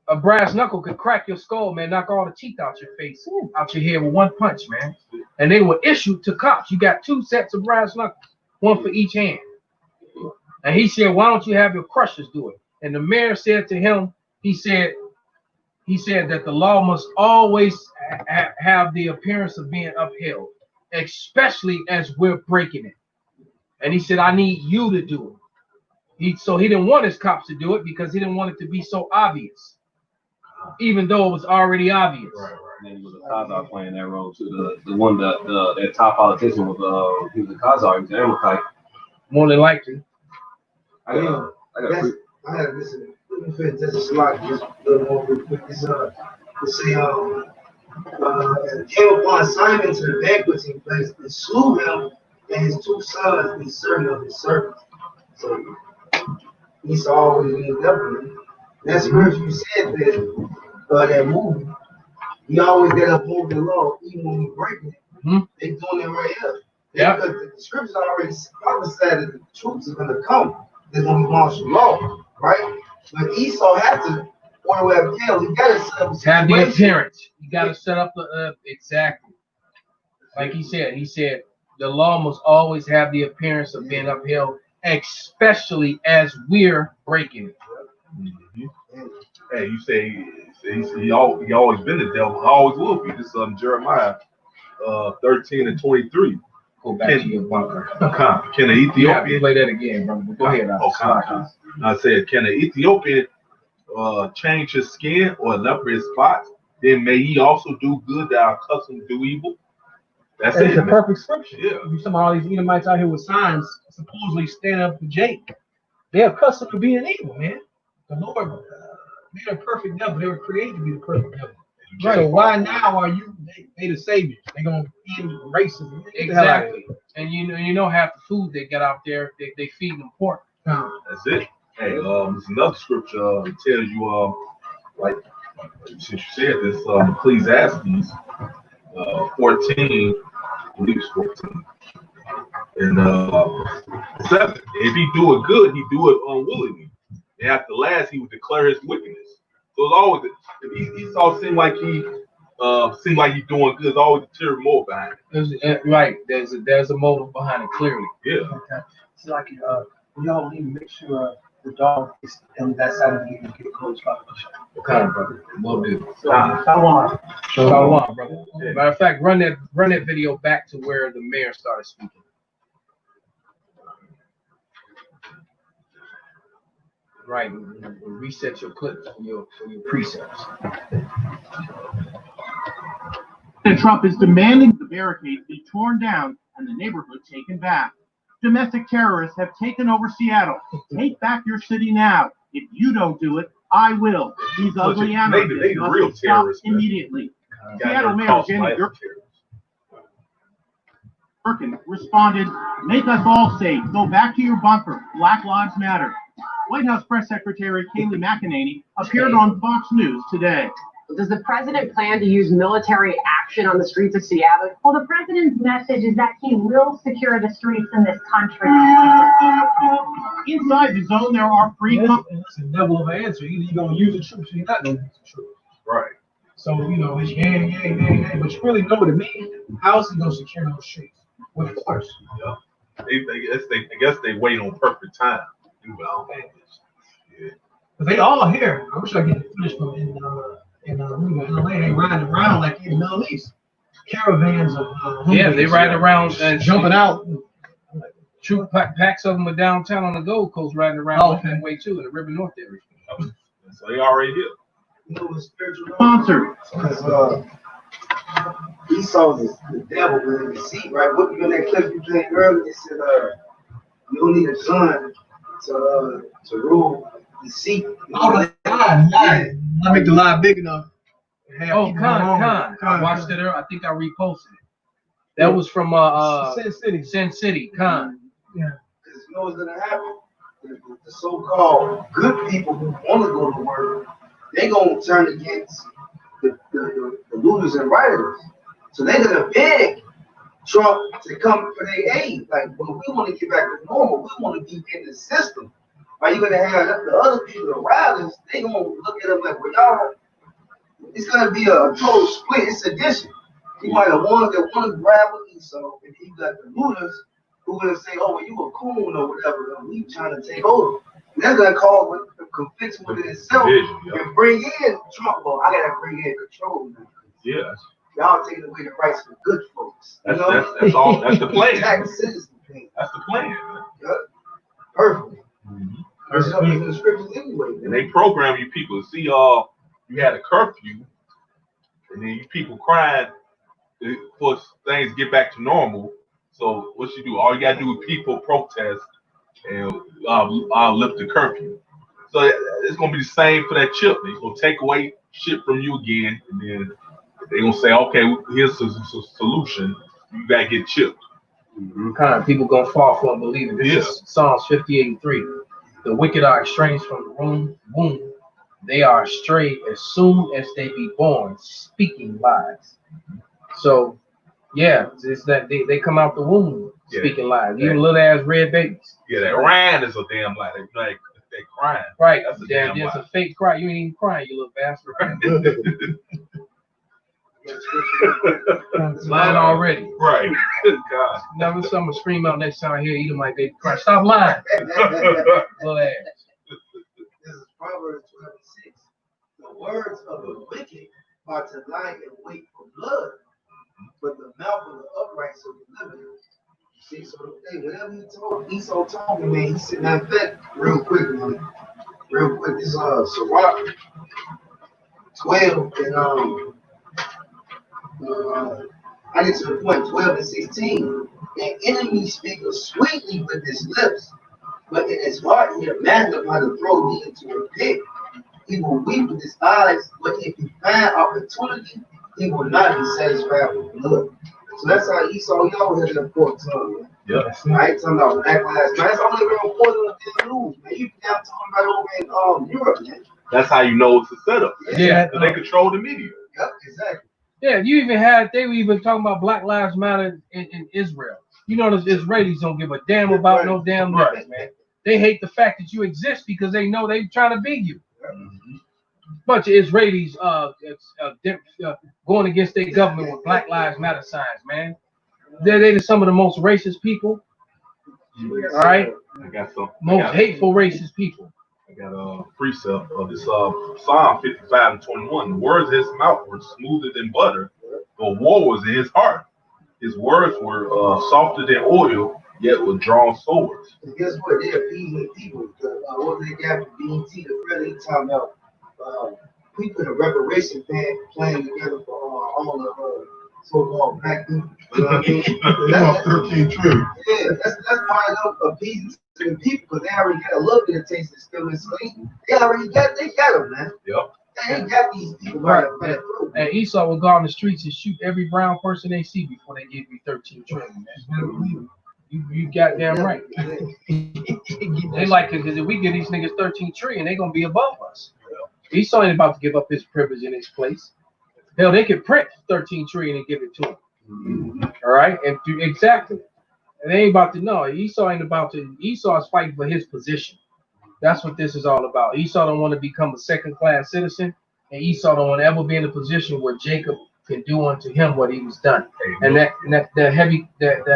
A brass knuckle could crack your skull, man, knock all the teeth out your face, out your head with one punch, man. And they were issued to cops. You got 2 sets of brass knuckles, one for each hand. And he said, "Why don't you have your crushers do it?" And the mayor said to him, he said that the law must always have the appearance of being upheld, especially as we're breaking it. And he said, "I need you to do it." So he didn't want his cops to do it because he didn't want it to be so obvious, even though it was already obvious. Right. And then he was a Khazar playing that role too. The one that top politician was he was a Khazar, he was an Amalekite. More than likely. I had listen. Just a slide, just a little more quick. It's say came upon Simon to the banqueting place and slew him and his 2 sons and servant of his servants. So Esau always being government. That's the verse you said that movie. He always got uphold the law, even when we breaking it. Mm-hmm. They doing it right here. Yeah. Because the scriptures already prophesied that the troops are going to come. They're going to be martial law, right? But Esau had to, or whatever else, he got to set up a situation. Have the appearance. You got to set up the exactly. Like he said the law must always have the appearance of being upheld, especially as we're breaking it. Mm-hmm. Hey, you say he always been the devil, always will be. This is Jeremiah 13:23. Go back to your bunker. Can an Ethiopian play that again, bro? Go ahead. I said, can an Ethiopian change his skin or leper his spots? Then may he also do good that are accustomed to do evil. That's It's a man. perfect scripture. Yeah. You some of all these Edomites out here with signs supposedly stand up for Jake. They're accustomed to being evil, man. The Lord made a perfect devil. They were created to be the perfect devil. Right. So why now are you they the saviors? They're gonna end racism. Exactly. And you know half the food they got out there, they feed them pork. That's it. Hey, there's another scripture that tells you like since you said this Ecclesiastes 14, I believe it's 14. And 7. If he do it good, he do it unwillingly. And after last, he would declare his wickedness. So it's always if Esau seemed like he's doing good, there's always a tear more behind it. Right. There's a motive behind it clearly. Yeah. Okay. So like y'all need to make sure the dog is on that side of the gate and get close by. Okay, brother. We'll do. Shalom. Shalom, brother. Matter of fact, run that video back to where the mayor started speaking. Right. Reset your clips for your precepts. President Trump is demanding the barricades be torn down and the neighborhood taken back. Domestic terrorists have taken over Seattle. Take back your city now. If you don't do it, I will. These ugly anarchists must stop immediately. Seattle Mayor Jenny Durkin responded, "Make us all safe. Go back to your bunker. Black Lives Matter." White House Press Secretary Kayleigh McEnany appeared on Fox News today. Does the president plan to use military action on the streets of Seattle? Well, the president's message is that he will secure the streets in this country. Inside the zone, there are free. That's a double of an answer. Either you're gonna use the troops or you're not gonna use the troops. Right. So it's yeah. But you really know to me, how is he gonna secure those streets? With force. Yeah. I guess they wait on perfect time. Yeah. But they all here. I wish I could get the footage from in LA. They riding around like in the Middle East. Caravans of they ride around and jumping out. Troop packs of them are downtown on the Gold Coast riding around that way too, in the River North area. So they already here. You know what spiritual Sponsor. Because Esau is the devil in the seat, right? What you in that clip you played earlier? It said, you don't need a gun to rule the seat. Oh, God, lie. I make the lie big enough. Oh, Khan. I watched it. I think I reposted it. That was from Sin City. Khan. Yeah. Because you know what's gonna happen? The so-called good people who want to go to work, they gonna turn against the looters and rioters. So they're gonna beg Trump to come for their aid. Like, well, we want to get back to normal. We want to be in the system. Are you gonna have the other people, the rioters? They gonna look at them like, well, y'all. It's gonna be a total split. It's addition. You might have ones that want to grab with Esau, and you got the looters who gonna say, "Oh, well, you a coon or whatever. We trying to take over." And that's gonna cause conflict within itself and bring in Trump. Well, I gotta bring in control now. Yes. Y'all taking away the rights of the good folks. That's all. That's the plan. That's the plan. Yep. Perfect. Mm-hmm. That's up in the scriptures anyway. And they program you people. See, you had a curfew, and then you people crying for things to get back to normal. So what you do? All you gotta do is people protest and I'll lift the curfew. So it's gonna be the same for that chip. They're gonna take away shit from you again, and then they're gonna say, okay, here's a solution. You gotta get chipped. Kind of people gonna fall for unbelieving. This is Psalms 58:3. The wicked are estranged from the womb. They are astray as soon as they be born, speaking lies. So, yeah, it's that they come out the womb speaking lies. Even little ass red babies. Yeah, that Ryan is a damn lie. They crying. Right. That's a damn lie. It's a fake cry. You ain't even crying, you little bastard. Lying already. Right. God. Never someone scream out next time I hear you my baby cry. Stop lying. Little ass. This is Proverbs 12:6. The words of the wicked are to lie in wait for blood, but the mouth of the upright shall deliver them. See, so hey, whenever he told Esau talking, man, he's sitting that fat real quick, man. Real quick. This Sirach 12 and I get to the point 12 and 16. An enemy speaketh sweetly with his lips, but in his heart he imagineth how to throw thee into a pit. He will weep with his eyes, but if he find opportunity, he will not be satisfied with blood. So that's how Esau, y'all had that poor tongue, man. Yeah. I ain't talking about Black Lives Matter. That's only real important in the news, man. You now talking about over in Europe, man. That's how you know it's a setup. Yeah. Because they control the media. Yep, exactly. Yeah, they were even talking about Black Lives Matter in Israel. You know, the Israelis don't give a damn about no damn nothing, man. They hate the fact that you exist because they know they trying to beat you. Mm-hmm. Bunch of Israelis going against their government with Black Lives Matter signs, man. They're some of the most racist people. All right? I got some. Most hateful racist people. I got a precept of this Psalm 55:21. The words of his mouth were smoother than butter, but war was in his heart. His words were softer than oil, yet with drawn swords. And guess what? They're appeasing people. What they got from BET, the really talking about people in a reparation plan together for all the so-called black people. You know what I mean? They lost 13 trillion. Yeah, that's why I'm appeasing to the people because they already got a little bit of taste of still enslaved. They got them, man. Yep. They ain't got these people Right. right through. And Esau will go on the streets and shoot every brown person they see before they give you 13 trillion. Man. You goddamn right. They like it because if we give these niggas 13 trillion, they gonna be above us. Esau ain't about to give up his privilege in his place. Hell, they could print 13 trillion and give it to him. All right, and exactly. And they ain't about to know. Esau ain't about to. Esau is fighting for his position. That's what this is all about. Esau don't want to become a second-class citizen, and Esau don't want to ever be in a position where Jacob can do unto him what he was done. And that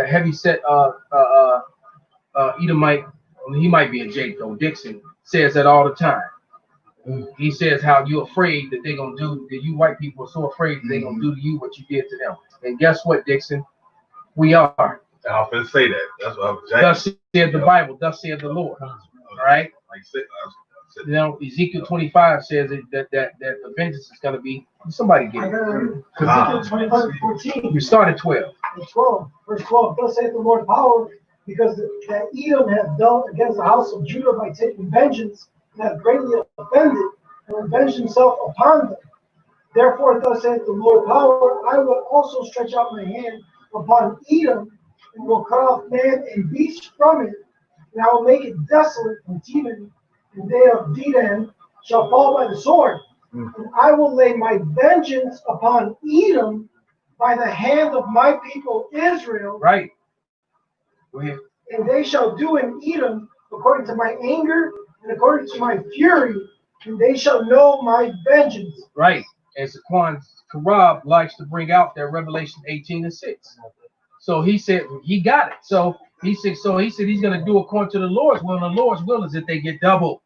heavy set Edomite, he might be a Jake though. Dixon says that all the time. He says how you're afraid that they're gonna do that. You white people are so afraid that they're gonna do to you what you did to them. And guess what, Dixon? We are. I was gonna say that. That's what I was. Thus said the Bible. Thus said the Lord. All right. Like I said, You know, Ezekiel 25 says that the vengeance is going to be. Somebody get it. Ezekiel 25:14. You started 12. 12, verse 12. Thus saith the Lord power, because that Edom hath dealt against the house of Judah by taking vengeance, and hath greatly offended, and revenged himself upon them. Therefore, thus saith the Lord power, I will also stretch out my hand upon Edom, and will cut off man and beast from it, and I will make it desolate from Teman, and they of Dedan shall fall by the sword. And I will lay my vengeance upon Edom by the hand of my people Israel. Right. Go ahead. And they shall do in Edom according to my anger and according to my fury, and they shall know my vengeance. Right. And Saquon Karab likes to bring out that Revelation 18:6. So he said he got it. So he said he's going to do according to the Lord's will. And the Lord's will is that they get double.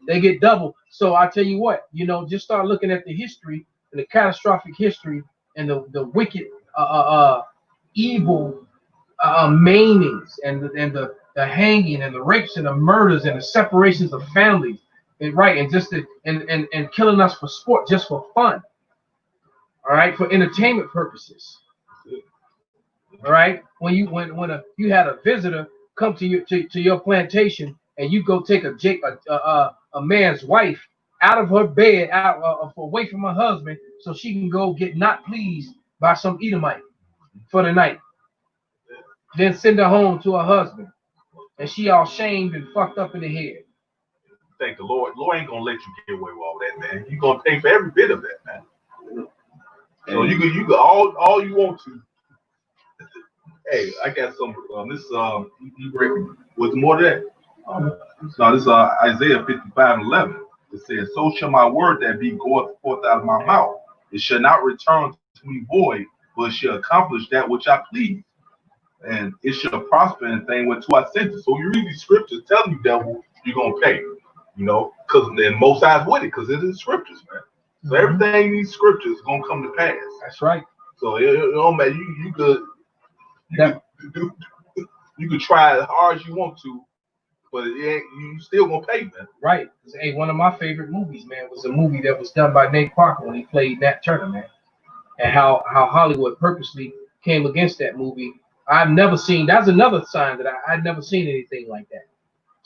They get double. So I tell you what, just start looking at the history and the catastrophic history and the wicked, evil maimings and the hanging and the rapes and the murders and the separations of families, and just and killing us for sport, just for fun. All right, for entertainment purposes. All right, when you had a visitor come to your plantation and you go take a man's wife out of her bed, away from her husband, so she can go get not pleased by some Edomite for the night, then send her home to her husband, and she all shamed and fucked up in the head. Thank the Lord. Lord ain't gonna let you get away with all that, man. You gonna pay for every bit of that, man. So you can all you want to. Hey, I got some. This was more than that. No, this is Isaiah 55:11. It says, "So shall my word that be goeth forth out of my mouth. It shall not return to me void, but shall accomplish that which I please, and it shall prosper in the thing whereto I sent it." So you read these scriptures telling you, devil, you're gonna pay. Because then most eyes with it, because it is scriptures, man. So everything in these scriptures is gonna come to pass. That's right. So man, you could. You could try as hard as you want to, but you still gonna pay, man. Right. Hey, one of my favorite movies, man, was a movie that was done by Nate Parker when he played Nat Turner, man. And how Hollywood purposely came against that movie. I've never seen. That's another sign that I'd never seen anything like that.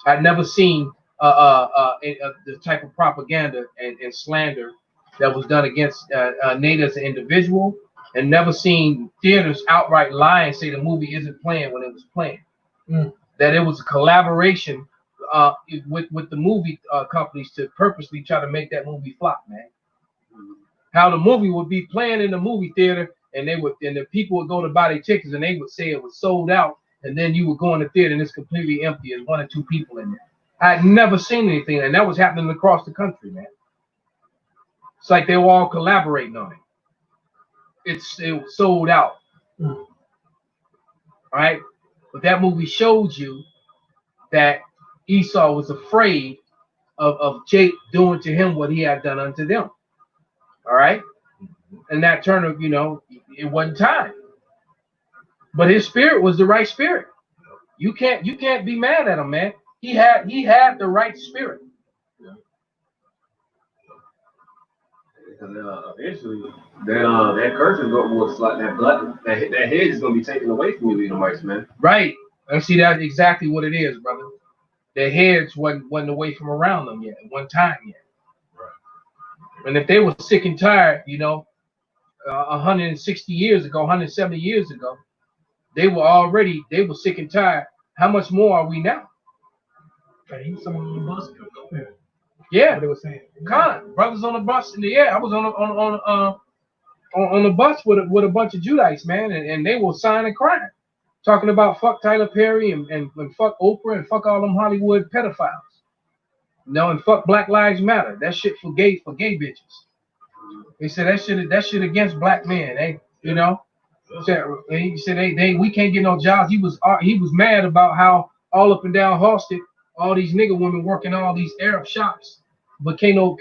I'd never seen the type of propaganda and slander that was done against Nate as an individual. And never seen theaters outright lie and say the movie isn't playing when it was playing. That it was a collaboration with the movie companies to purposely try to make that movie flop, man. How the movie would be playing in the movie theater, and the people would go to buy their tickets, and they would say it was sold out, and then you would go in the theater and it's completely empty. There's 1 or 2 people in there. I had never seen anything, and that was happening across the country, man. It's like they were all collaborating on it. It was sold out. All right, but that movie showed you that Esau was afraid of Jake doing to him what he had done unto them. All right, and that turn of it wasn't time, but his spirit was the right spirit. You can't be mad at him, man. He had the right spirit. Eventually, that curse is going to like that hedge is going to be taken away from you, Edomites, man. Right. And see, that's exactly what it is, brother. Their heads wasn't away from around them yet, at one time yet. Right. And if they were sick and tired, 160 years ago, 170 years ago, they were sick and tired. How much more are we now? Someone on the bus. Yeah, what they were saying. Brothers on the bus. I was on the bus with a bunch of Judites, man, and they were sighing and crying, talking about fuck Tyler Perry and fuck Oprah and fuck all them Hollywood pedophiles, and fuck Black Lives Matter. That shit for gay bitches. They said that shit against black men. He said we can't get no jobs. He was mad about how all up and down Halsted, all these nigga women working all these Arab shops, but can't no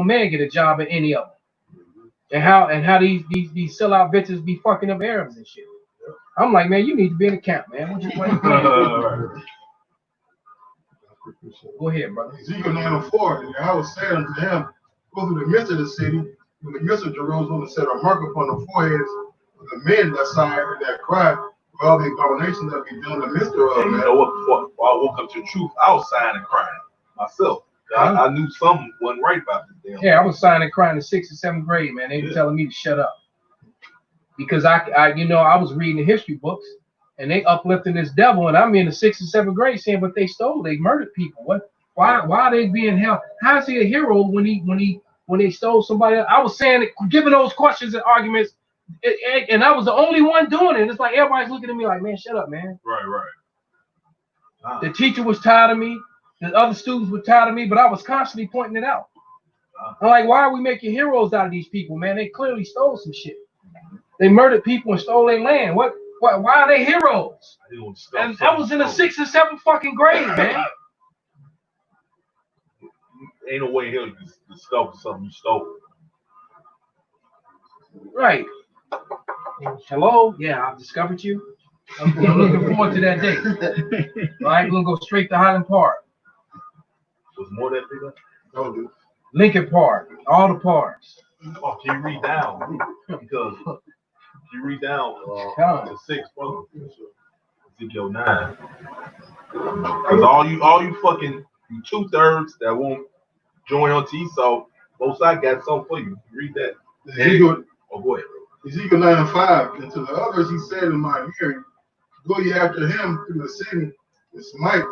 man get a job at any of them. And how these sellout bitches be fucking up Arabs and shit. I'm like, man, you need to be in the camp, man. What you playing? Go ahead, brother. Ezekiel 9:4, and I was saying unto him, go through the midst of the city, in the midst of Jerusalem, and set a mark upon the foreheads of the men that sigh and that cry, for all the abominations that be done in the midst thereof. And you know what? Before I woke up to the truth, I was sighing and crying myself. I knew something wasn't right about this damn. Yeah, I was sighing and crying in 6th and 7th grade, man. They were telling me to shut up. Because I was reading the history books and they uplifting this devil, and I'm in the 6th and 7th grade saying, but they murdered people. Why are they being held? How is he a hero when they stole somebody else? I was saying, giving those questions and arguments, and I was the only one doing it. It's like everybody's looking at me like, man, shut up, man. Right. The teacher was tired of me. The other students were tired of me, but I was constantly pointing it out. I'm like, why are we making heroes out of these people, man? They clearly stole some shit. They murdered people and stole their land. Why are they heroes? And I was in the 6th and 7th fucking grade, man. Ain't no way in hell you discover something you stole. Right. Hello? Yeah, I've discovered you. I'm looking forward to that day. All right, we're going to go straight to Highland Park. Was more that big? No, dude. Lincoln Park. All the parks. Oh, can you read down? Because you read down to 6, brother. Ezekiel 9. Because all you fucking 2/3 that won't join on to Esau, both sides got something for you. Read that. Ezekiel, go ahead. Ezekiel 9:5. And to the others he said in my hearing, go ye after him through the city and smite.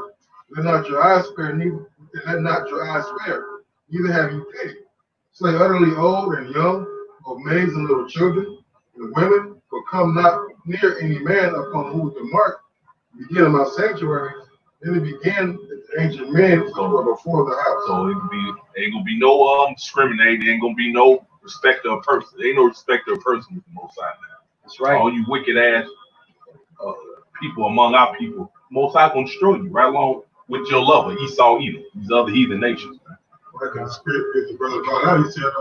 Let not your eyes spare, neither have you pity. Slay utterly old and young, both maids and little children, and women, but come not near any man upon whom the mark begin in my sanctuary. Then it began the ancient men before the house. So ain't gonna be no discriminating, ain't gonna be no respect of a person. There ain't no respect of a person with the Most High now. That's right. All you wicked ass people among our people, Most High gonna destroy you right along with your lover, Esau, Edom, these other heathen nations. Like the spirit, the brother brought out, he said,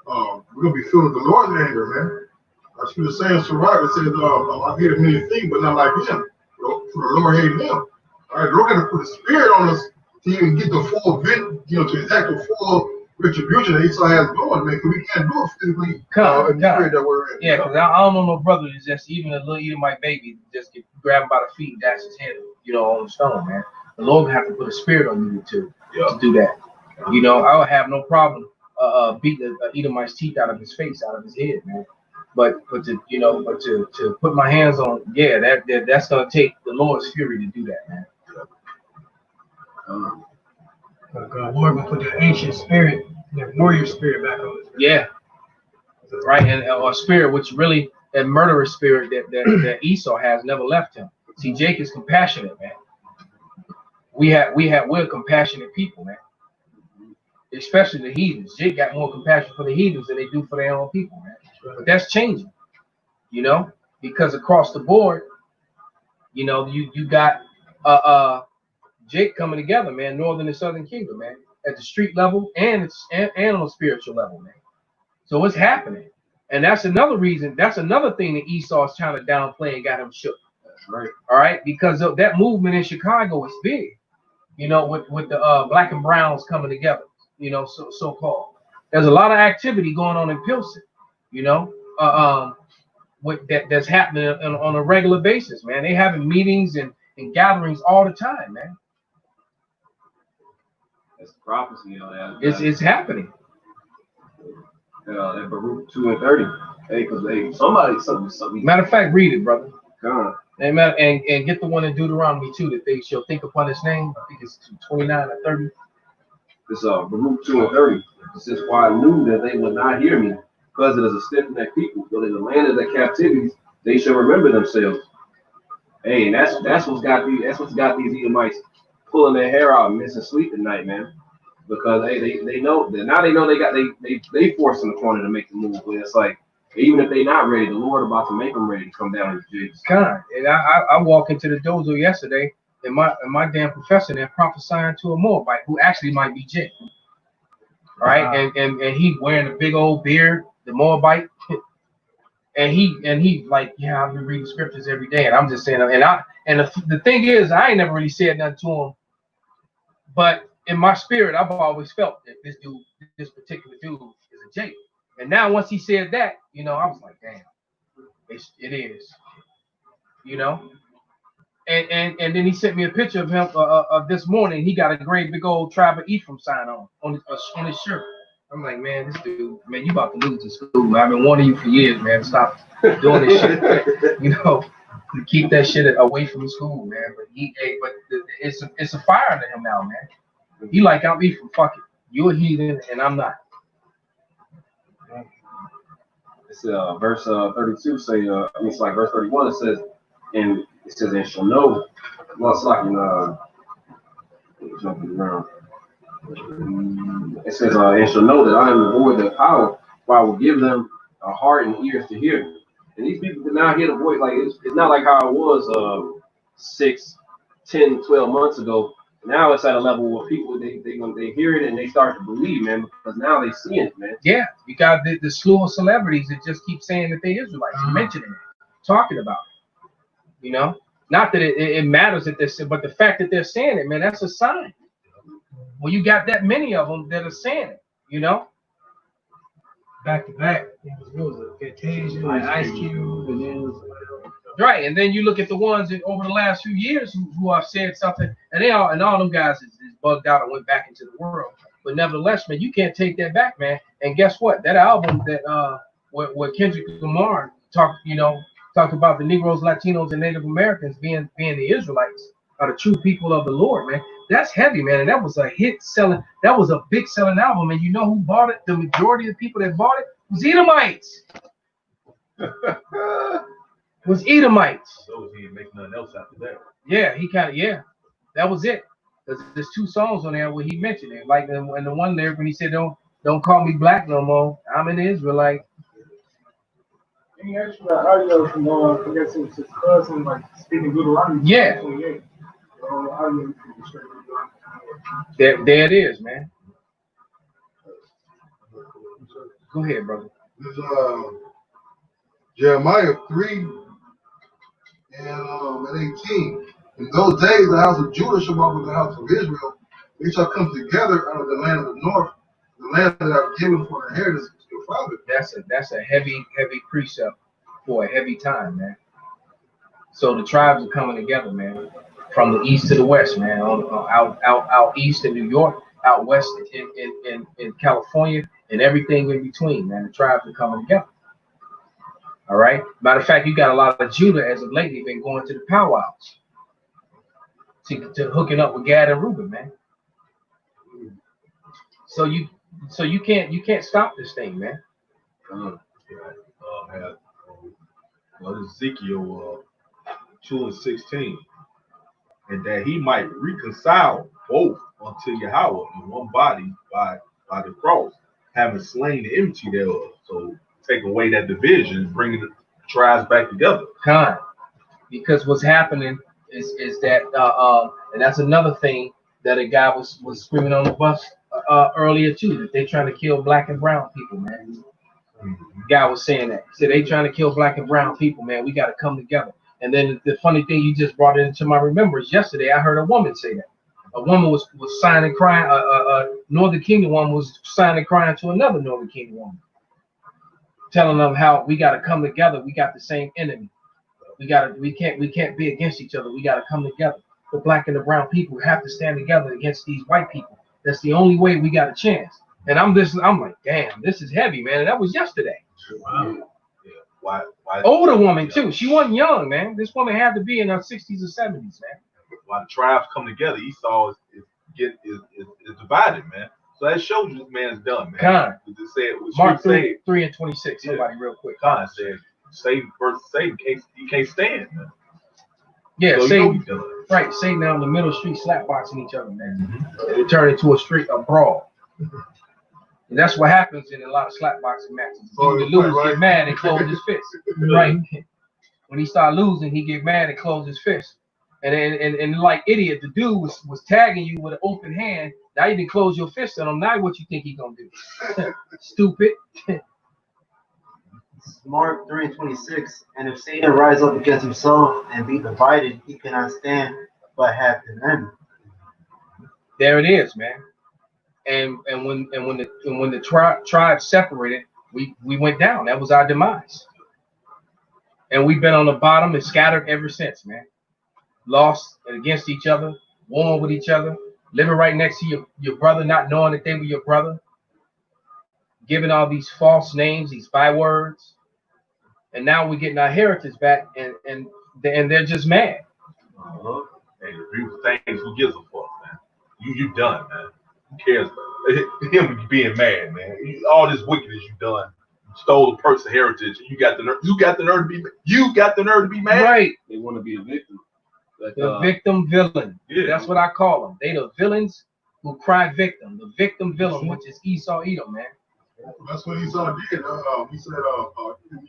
we're gonna be filled with the Lord's anger, man. I see the same Sirach that says, I did many things, but not like him. For the Lord hated him. All right, the Lord got to put a spirit on us to even get the full event, to exact the full retribution that Esau has going, man, because we can't do it physically in the spirit that we're in. Yeah, because I don't know no brother that's just even a little Edomite baby just get grabbed by the feet and dash his head, on the stone, man. The Lord will have to put a spirit on you to do that. I would have no problem beating Edomite's teeth out of his face, out of his head, man. But to put my hands on, that's gonna take the Lord's fury to do that, man. God, Lord, will put that ancient spirit, that warrior spirit back on us. Yeah, right, and a spirit which really that murderous spirit that Esau has never left him. See, Jake is compassionate, man. We're compassionate people, man. Especially the heathens. Jake got more compassion for the heathens than they do for their own people, man. But that's changing, because across the board, you got Jake coming together, man. Northern and Southern Kingdom, man, at the street level and on a spiritual level, man. So it's happening, and that's another reason. That's another thing that Esau's trying to downplay and got him shook. Right. All right, because of that movement in Chicago is big. With the black and browns coming together. So called. There's a lot of activity going on in Pilsen. With that's happening on a regular basis, man. They having meetings and gatherings all the time, man. That's prophecy, It's happening. That Baruch 2 and 30. Hey, because somebody. Matter of fact, read it, brother. God. Amen. And get the one in Deuteronomy 2 that they shall think upon his name. I think it's 29 or 30. It's Baruch 2 and 30. It says, "For I knew that they would not hear me, because it is a stiff-necked people. But in the land of their captivity, they shall remember themselves." Hey, and that's what's got these Edomites pulling their hair out and missing sleep at night, man. Because they know that now they forced in the corner to make the move. But it's like, even if they're not ready, the Lord about to make them ready to come down to Jesus. God, and I walk into the dojo yesterday, and my damn professor there prophesying to a Moabite who actually might be Jake. All right, and he wearing a big old beard, the Moabite, and he like, yeah, I've been reading scriptures every day, and I'm just saying, and the thing is, I ain't never really said nothing to him, but in my spirit, I've always felt that this particular dude is a Jake. And now once he said that, I was like, damn, it is, And then he sent me a picture of him of this morning. He got a great big old Tribe of Ephraim sign on his shirt. I'm like, man, this dude, man, you about to lose in school, man. I've been warning you for years, man. Stop doing this shit, to keep that shit away from school, man. But it's a fire to him now, man. He like, I'm Ephraim, fuck it. You're a heathen and I'm not. It's verse 32 say, it's like verse 31. It says, and shall know. Well, it's like jumping around. It says, and shall know that I am the Lord their power, for I will give them a heart and ears to hear. And these people can now hear the voice. Like it's not like how it was 6, 10, 12 months ago. Now it's at a level where people they hear it and they start to believe, man, because now they see it, man. Yeah, you got the slew of celebrities that just keep saying that they Israelites, mentioning it, talking about it. Not that it matters that they're, but the fact that they're saying it, man, that's a sign. Well, you got that many of them that are saying it, Back to back, it was Fantasia, Ice Cube, and then it was right. And then you look at the ones that over the last few years who have said something, and all them guys is bugged out and went back into the world. But nevertheless, man, you can't take that back, man. And guess what? That album that where Kendrick Lamar talked about the Negroes, Latinos, and Native Americans being the Israelites are the true people of the Lord, man. That's heavy, man. And that was a that was a big selling album. And you know who bought it? The majority of the people that bought it was Edomites. Was Edomites. So he didn't make nothing else after that. Yeah, that was it. There's 2 songs on there where he mentioned it. Like in the one lyric when he said, don't call me black no more. I'm an Israelite. And he actually got audio from I guess it was his cousin, like speaking Deuteronomy. Yeah. 28. Audio There it is, man. Go ahead, brother. This Jeremiah 3 and 18. In those days, the house of Judah shall walk with the house of Israel. They shall come together out of the land of the north, the land that I've given for an inheritance to your father. That's a heavy precept for a heavy time, man. So the tribes are coming together, man, from the east to the west, man, out east in New York, out west in California, and everything in between, man. The tribes are coming together. All right. Matter of fact, you got a lot of Judah as of lately been going to the powwows, to hooking up with Gad and Reuben, man. So you can't stop this thing, man. Ezekiel 2 and 16, and that he might reconcile both unto Yahweh in one body by the cross, having slain the enmity thereof. So take away that division, bringing the tribes back together. Because what's happening is that and that's another thing that a guy was screaming on the bus earlier too, that they trying to kill black and brown people, man. Guy was saying that. He said they trying to kill black and brown people, man. We got to come together. And then the funny thing, you just brought it into my remembrance. Yesterday, I heard a woman say that. A woman was signing crying. Northern Kingdom woman was signing crying to another Northern Kingdom woman, telling them how we got to come together. We got the same enemy. We can't be against each other. We got to come together. The black and the brown people have to stand together against these white people. That's the only way we got a chance. And I'm like, damn, this is heavy, man. And that was yesterday. Wow. Yeah. Why? Older woman too. She wasn't young, man. This woman had to be in her 60s or 70s, man. While the tribes come together, Esau is divided, man. So that shows you this man's done, man. Con. Mark 3:26. Yeah. Somebody real quick. Con said, Satan versus Satan, he can't stand, man. Yeah, so Satan. Right, Satan down the middle street slapboxing each other, man. It turned into a brawl. And that's what happens in a lot of slapboxing matches. The loser get mad and close his fist. Right. When he start losing, he get mad and close his fist. And like idiot, the dude was tagging you with an open hand. Now you didn't close your fist on him. Now what you think he gonna do? Stupid. Mark 3:26. And if Satan rise up against himself and be divided, he cannot stand but have an enemy. There it is, man. And when the tribe separated, we went down. That was our demise. And we've been on the bottom and scattered ever since, man. Lost against each other, warring with each other, living right next to your brother, not knowing that they were your brother, giving all these false names, these bywords. And now we're getting our heritage back, and they're just mad. Hey, the beautiful thing is, who gives a fuck, man? You done, man. Who cares? Him being mad, man. All this wickedness you done. You stole a person's heritage. And you got the nerve to be mad. Right. They want to be a victim. But, the victim villain. Yeah. That's what I call them. They the villains who cry victim. The victim villain, which is Esau Edom, man. That's what Esau did. He said,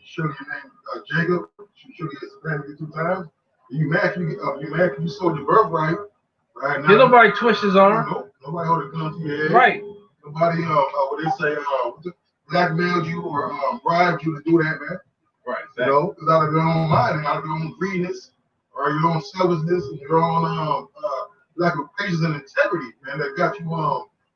show your name Jacob. Show his family 2 times. You mad? You sold your birthright. Right now. Did nobody twist his arm? Nope. Nobody hold a gun to your head. Right. Nobody, what they say, blackmailed you or bribed you to do that, man. Right. Exactly. You know, it's out of your own mind and out of your own greediness or your own selfishness and your own lack of patience and integrity, man, that got you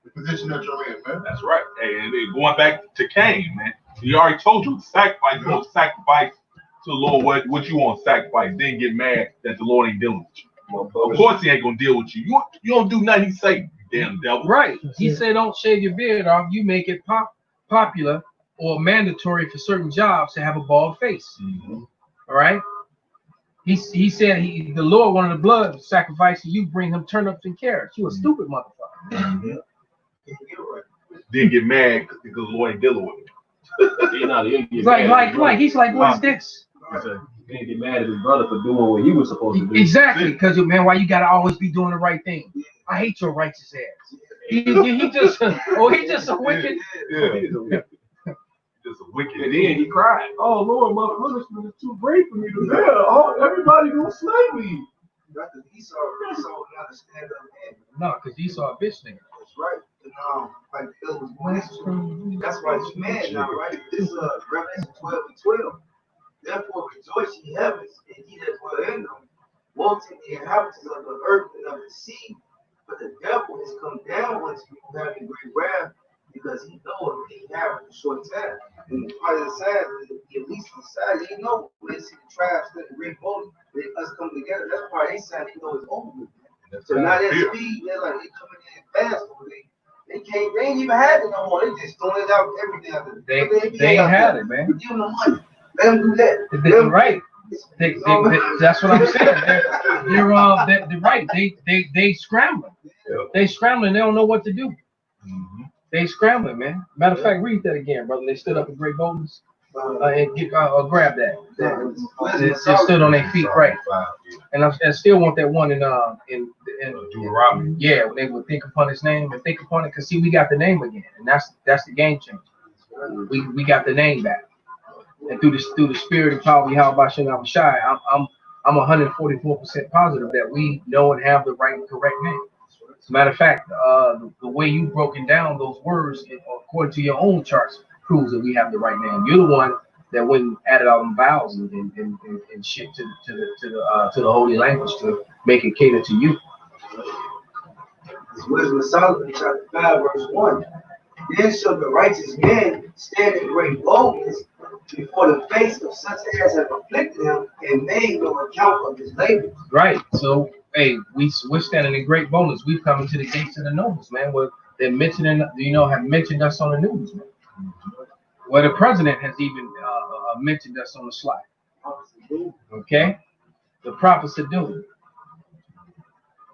the position that you're in, man. That's right. Hey, and then going back to Cain, man, he already told you to sacrifice. You want to sacrifice to the Lord what you want to sacrifice. Then get mad that the Lord ain't dealing with you. Well, of course he ain't gonna deal with you. You don't do nothing he say, you damn devil. Right. He said don't shave your beard off. You make it popular or mandatory for certain jobs to have a bald face. Mm-hmm. All right. He said the Lord wanted the blood sacrifice, and you bring him turnips and carrots. You a stupid motherfucker. Mm-hmm. Then get mad because the Lord ain't dealing with him. He's like, what is this? He didn't get mad at his brother for doing what he was supposed to do. Exactly, because man, why you gotta always be doing the right thing? I hate your righteous ass. He just a wicked. Yeah. Just a wicked. And then he cried. Oh Lord, my punishment is too great for me to bear. Oh, everybody gonna slay me. Because Esau not a stand-up man. No, because Esau a bitch nigga. That's right. And like Bill was going that's why he's mad now, right? This Revelation 12:12. Therefore rejoice ye heavens, and ye that dwell in them. Woe to the inhabitants of the earth and of the sea, for the devil has come down unto you having great wrath, because he knoweth that he have a short time. And the part of the side, at least on the side, they know when they see the tribes that the great voting, they us come together. That's why they say they know it's over with. So now that speed, they're like they coming in fast over there. They ain't even had it no more. They just throwing it out everything out there. They ain't had it, man. Give them the money. Let them do that. Right. That's what I'm saying. They're right. They scrambling. They scrambling. They don't know what to do. Mm-hmm. They scrambling, man. Matter of fact, read that again, brother. They stood up in great boldness and grab that. They stood on their feet, right? And I still want that one in Deuteronomy. Yeah, when they would think upon his name and think upon it, because see, we got the name again, and that's the game changer. We got the name back, and through the spirit and power of Yahweh Shem Shai, I'm 144% positive that we know and have the right and correct name. As a matter of fact, the way you've broken down those words, according to your own charts, proves that we have the right name. You're the one that went and added all them vowels and shit to the holy language to make it cater to you. It's Wisdom of Solomon, chapter 5, verse 1. Then shall the righteous man stand in great boldness before the face of such as have afflicted him and made no account of his labors. Right. So, hey, we're standing in great boldness. We've come into the gates of the nobles, man. Where they're mentioning, have mentioned us on the news, man. Where the president has even mentioned us on the slide. Okay? The prophets are doing.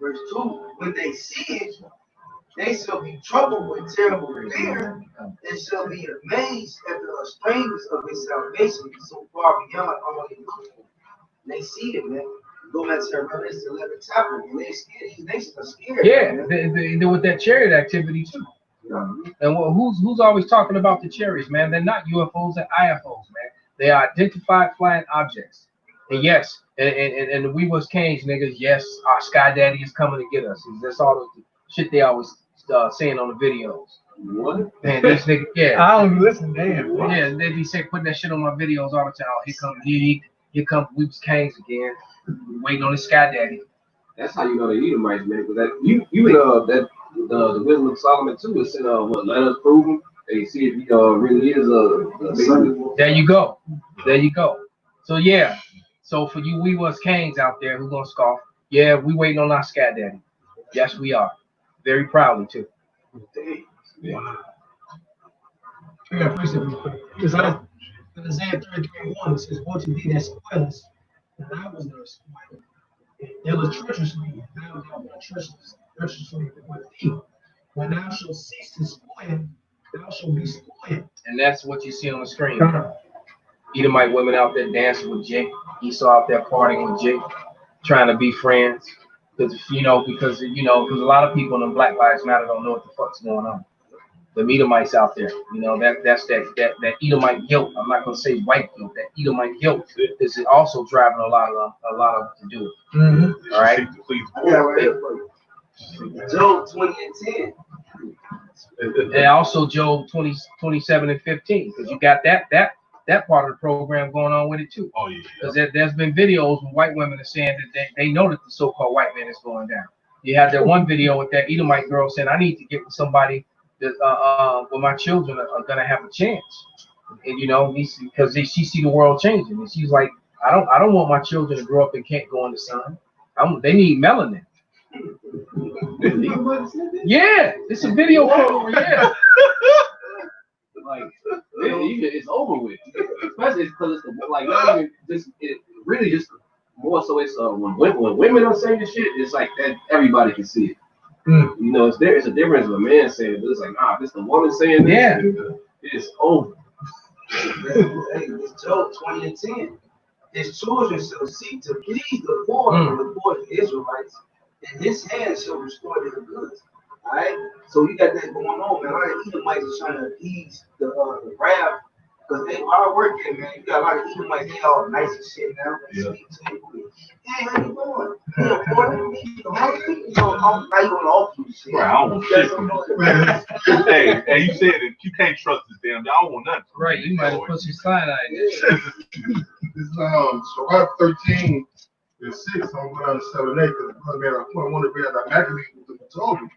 Verse 2, when they see it, they shall be troubled with terrible fear, and shall be amazed at the strangeness of his salvation so far beyond all they look for. They see it, man. Go back to Revelation 11 chapter, and they scared. These nations are scared. Yeah, they with that chariot activity too. And who's always talking about the chariots, man? They're not UFOs, they're IFOs, man. They are identified flying objects. And yes, and we was Canes niggas. Yes, our Sky Daddy is coming to get us. That's all the shit they always saying on the videos. What? Man, this nigga, yeah. I don't even listen, damn. Yeah, they be saying putting that shit on my videos all the time. Oh, here come we was Canes again, waiting on the Sky Daddy. That's how you know the Edomites, man. Because that the Wisdom of Solomon too. It said, what? Let us prove him. They see if he really is a. There you go. There you go. So yeah. So for you, we was Canes out there who gonna scoff. Yeah, we waiting on our Sky Daddy. Yes, we are. Very proudly too. Yeah. I got to fix it real quick. Because Isaiah 33:1 says, "Woe to thee that spoilest, and I was never spoiled. There was treacherously, and I was not treacherously with thee. When thou shalt cease to spoil, thou shalt be spoiled." And that's what you see on the screen. Edomite women out there dancing with Jake. Esau out there partying with Jake, trying to be friends. Because a lot of people in the Black Lives Matter don't know what the fuck's going on. The Edomites out there, that's that Edomite guilt. I'm not gonna say white guilt. That Edomite guilt is also driving a lot of them to do it. Mm-hmm. All right. Yeah, right. Job 20 and 10. And also Job 27 and 15, because you got that part of the program going on with it too. Oh yeah. Because there's been videos where white women are saying that they know that the so-called white man is going down. You have that one video with that Edomite girl saying, "I need to get with somebody that where my children are gonna have a chance." And because she see the world changing, and she's like, I don't want my children to grow up and can't go in the sun. They need melanin. Yeah, it's a video program. Yeah. Like, it's over with. Especially because it's like not even just really just more so. It's when women are saying this shit, it's like that everybody can see it. It's a difference of a man saying it, but it's like, nah, if it's the woman saying this, yeah, it's over. It's Job 20 and 10. His children shall seek to please the poor and the poor Israelites, and his hands shall restore their goods. All right, so you got that going on, man. A lot of Edomites are trying to appease the wrath because they are working, man. You got a lot of Edomites, they all nice and shit now. They speak to you. Hey, how you doing? How you gonna offer you shit? Right, I don't want shit from you. Hey, you said it. You can't trust this damn. I don't want nothing. Right, you might have put some cyanide in there. This is Shabbat 13 and 6. I'm going down to 7 and 8 because I want to be at the academy with the told me.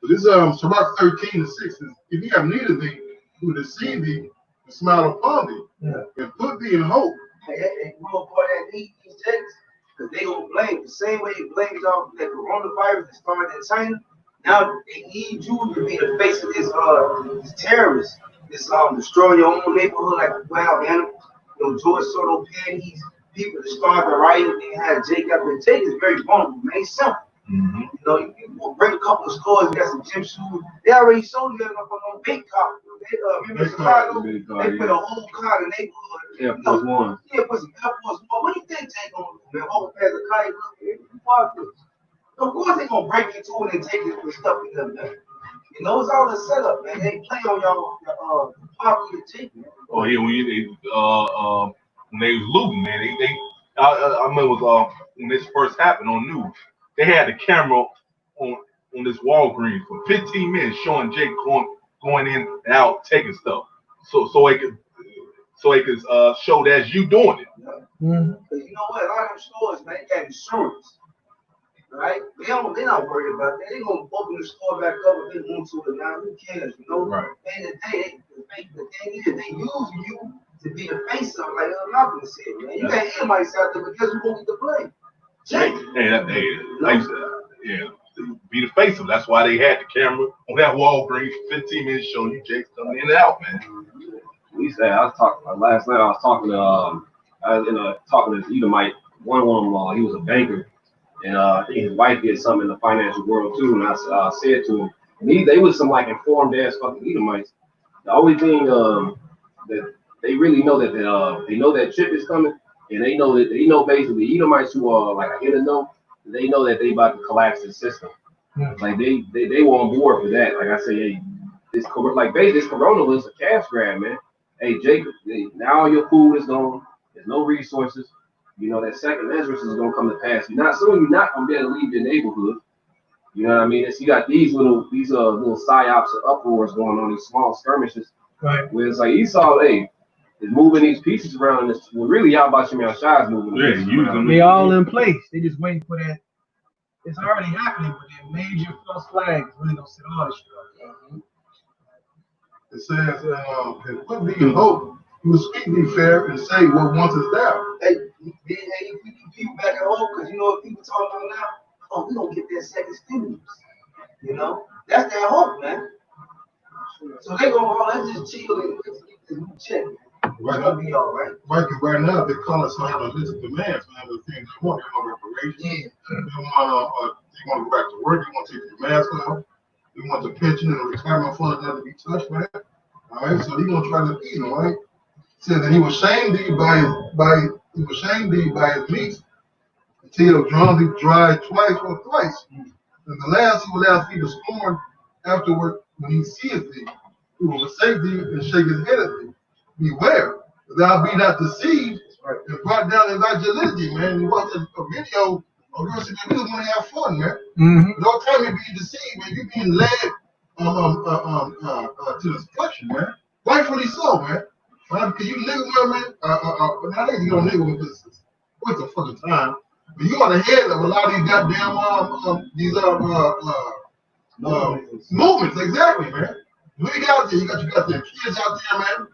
But this Shabbat 13 and 6 is, if you have need of thee, who deceive thee, and smile upon thee, and put thee in hope. Hey, we're gonna put that these checks because they gonna blame the same way they blamed y'all that coronavirus that started in China. Now they need you to be the face of this terrorists, this destroying your own neighborhood like wild animals. George Soto panties, people that started the riot, they had Jake up, and Jake is very vulnerable, man. He's simple. Mm-hmm. You bring a couple of stores, you got some gym shoes. They already sold you on big car. Remember Chicago? They put a whole car in the neighborhood. Yeah, plus one. Yeah, put some Air Force One. What do you think Jake gonna do, man? Walk past the car, of course they gonna break into it and take the stuff in them, man. It's all a setup, man. They play on y'all poverty and take, man. Oh yeah, when they was looting, man, I remember when this first happened on news, they had the camera on this Walgreens for 15 minutes showing Jake going in and out taking stuff, so it could show that you doing it. Mm-hmm. Cause you know what, a lot of them stores, man, they got insurance, right? They're not worried about that. They gonna open the store back up if they want to, and now who cares, you know? Right. And the thing is, they use you to be the face of, like Malcolm said, man. You got Edomites out there, but guess who gonna get the blame? Jake. Yeah. Be the face of it. That's why they had the camera on that Walgreens for 15 minutes showing you Jake's coming in and out, man. We said I was talking last night. I was talking to this Edomite. One of them, he was a banker, and I think his wife did something in the financial world too. And I said to him, and they was some like informed ass fucking Edomites. The only thing that they really know that they know that chip is coming, and they know basically Edomites who are like in the know, they know that they about to collapse the system. Like they were on board for that. Like I say, hey, this corona was a cash grab, man. Hey, Jacob, now your food is gone. There's no resources. You know, that second Ezra's is going to come to pass. You're not going to be able to leave your neighborhood. You know what I mean? You got these little psyops or uproars going on, these small skirmishes. Right. Where it's like Esau, hey, is moving these pieces around. And well, really, y'all about Shimei Shai is moving the pieces around. They all in place. They just waiting for that. It's already happening, but that major false flag is really going to set all this shit up. It says, it would be in hope you will speak be fair and say what once is thou. Hey, we keep people back at home because you know what people talking about now? Oh, we don't get that second stimulus. You know? That's their hope, man. So they go, let's just chill and let's get this new check. Right now, be all right. Right now, they're calling some of the list of demands, man. The things they want, they want reparations. They want to go back to work. They want to take the mask off. They want the pension and the retirement fund not to be touched, man. All right, so they're gonna try to feed him, right? Says that he was shamed thee by his meat until drawn thee dry twice or thrice. And the last he will ask thee to scorn afterward when he seeth thee. He will forsake thee and shake his head at thee. Beware, that thou be not deceived and brought down in thy validity, man. You watch a video of yours, you just want to have fun, man. Mm-hmm. Don't tell me be deceived, man. You're being led to destruction, man. Rightfully so, man. Because you nigga, man. Now they you don't nigga with this. What's the fucking time? But you on the head of a lot of these goddamn movements, exactly, man. Look out there, you got them kids out there, man.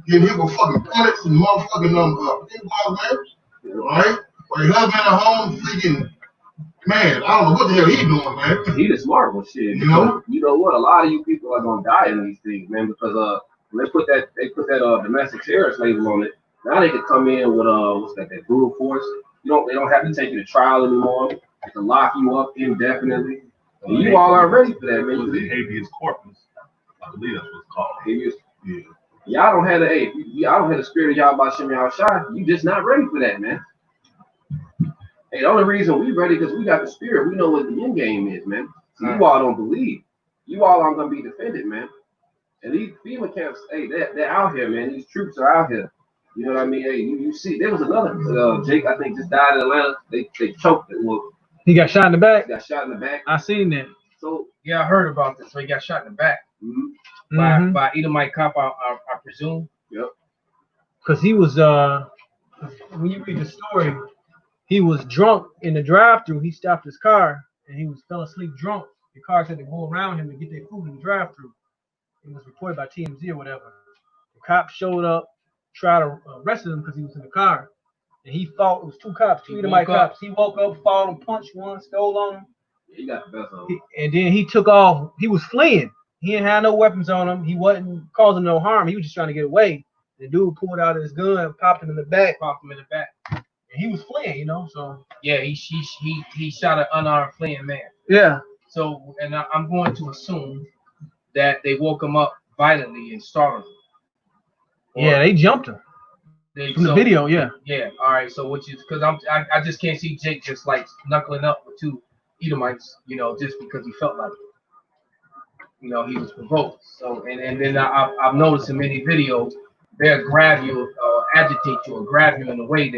Getting hit with fucking pellets and motherfucking pinballs, man. Alright? Or your husband at home freaking, man, I don't know what the hell he doing, man. He the smart one, shit. You know what? A lot of you people are gonna die in these things, man, because when they put that domestic terrorist label on it. Now they can come in with that brutal force. They don't have to take you to trial anymore. They can lock you up indefinitely. And you all are ready for that, man. Habeas corpus. I believe that's what it's called. Habeas. Yeah. Y'all don't have the spirit of y'all about Shimei Shai. You just not ready for that, man. Hey, the only reason we ready because we got the spirit. We know what the end game is, man. So you all don't believe. You all aren't gonna be defended, man. And these FEMA camps, hey, they're out here, man. These troops are out here. You know what I mean? Hey, you see, there was another Jake, I think, just died in Atlanta. They choked it. Well, he got shot in the back. Got shot in the back. I seen that. So yeah, I heard about this. So he got shot in the back by Edomite cop, I presume. Yep. Because he was when you read the story, he was drunk in the drive-thru. He stopped his car and he fell asleep drunk. The cars had to go around him to get their food in the drive-thru. It was reported by TMZ or whatever. The cops showed up, tried to arrest him because he was in the car. And he thought it was two Edomite cops. He woke up, fought him, punched one, stole on him. Yeah, he got the best of him. And then he took off. He was fleeing. He didn't have no weapons on him. He wasn't causing no harm. He was just trying to get away. The dude pulled out his gun, popped him in the back. And he was fleeing, so. Yeah, he shot an unarmed fleeing man. Yeah. So, and I'm going to assume that they woke him up violently and startled him. Yeah, they jumped him. From the video, yeah. Yeah, all right. So because I just can't see Jake just like knuckling up with two Edomites, just because he felt like it. He was provoked. So and then I've noticed in many videos they'll grab you agitate you or grab you in a way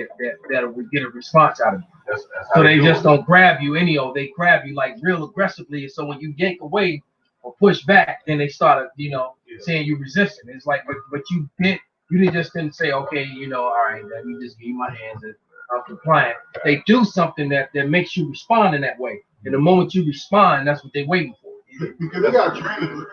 that'll get a response out of you. That's So how they do just it. don't grab you they grab you like real aggressively. So when you yank away or push back, then they start, saying you resisting. It's like, but you didn't say, okay, all right, let me just give you my hands and I'm compliant. They do something that makes you respond in that way. And the moment you respond, that's what they're waiting for. Because they got training.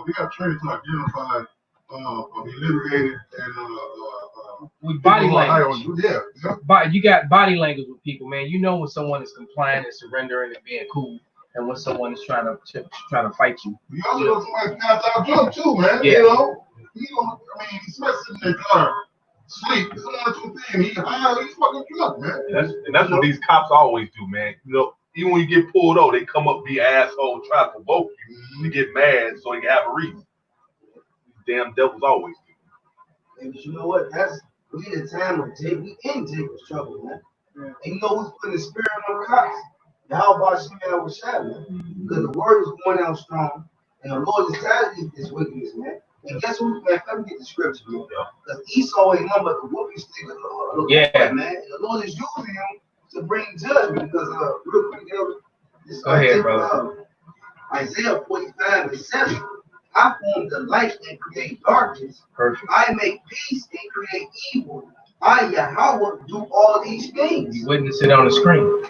We got training to identify inebriated and with body people who are high language. on- Yeah, yeah. But you got body language with people, man. You know when someone is compliant and surrendering and being cool, and when someone is trying to fight you. You also know somebody got out drunk too, man. Yeah. He's sitting in the car, sleep. It's another two thing. He's fucking drunk, man. And that's what these cops always do, man. Even when you get pulled over, they come up, be asshole, try to provoke you to get mad so they can have a reason. These damn devils always do. And you know what? We in a time when we in Jacob's trouble, man. And you know who's putting the spirit on the cops? How about Shimon was shot, man? Because the word is going out strong, and the Lord is tired of this wickedness, man. And guess what, man? Let me get the scripture, man. Because Esau ain't nothing but the whooping stick of the Lord, man. And the Lord is using him to bring judgment because real quick, this Go ahead, brother. Isaiah 45 and 7. I form the light and create darkness. Perfect. I make peace and create evil. I, Yahweh, do all these things. You witness it on the screen.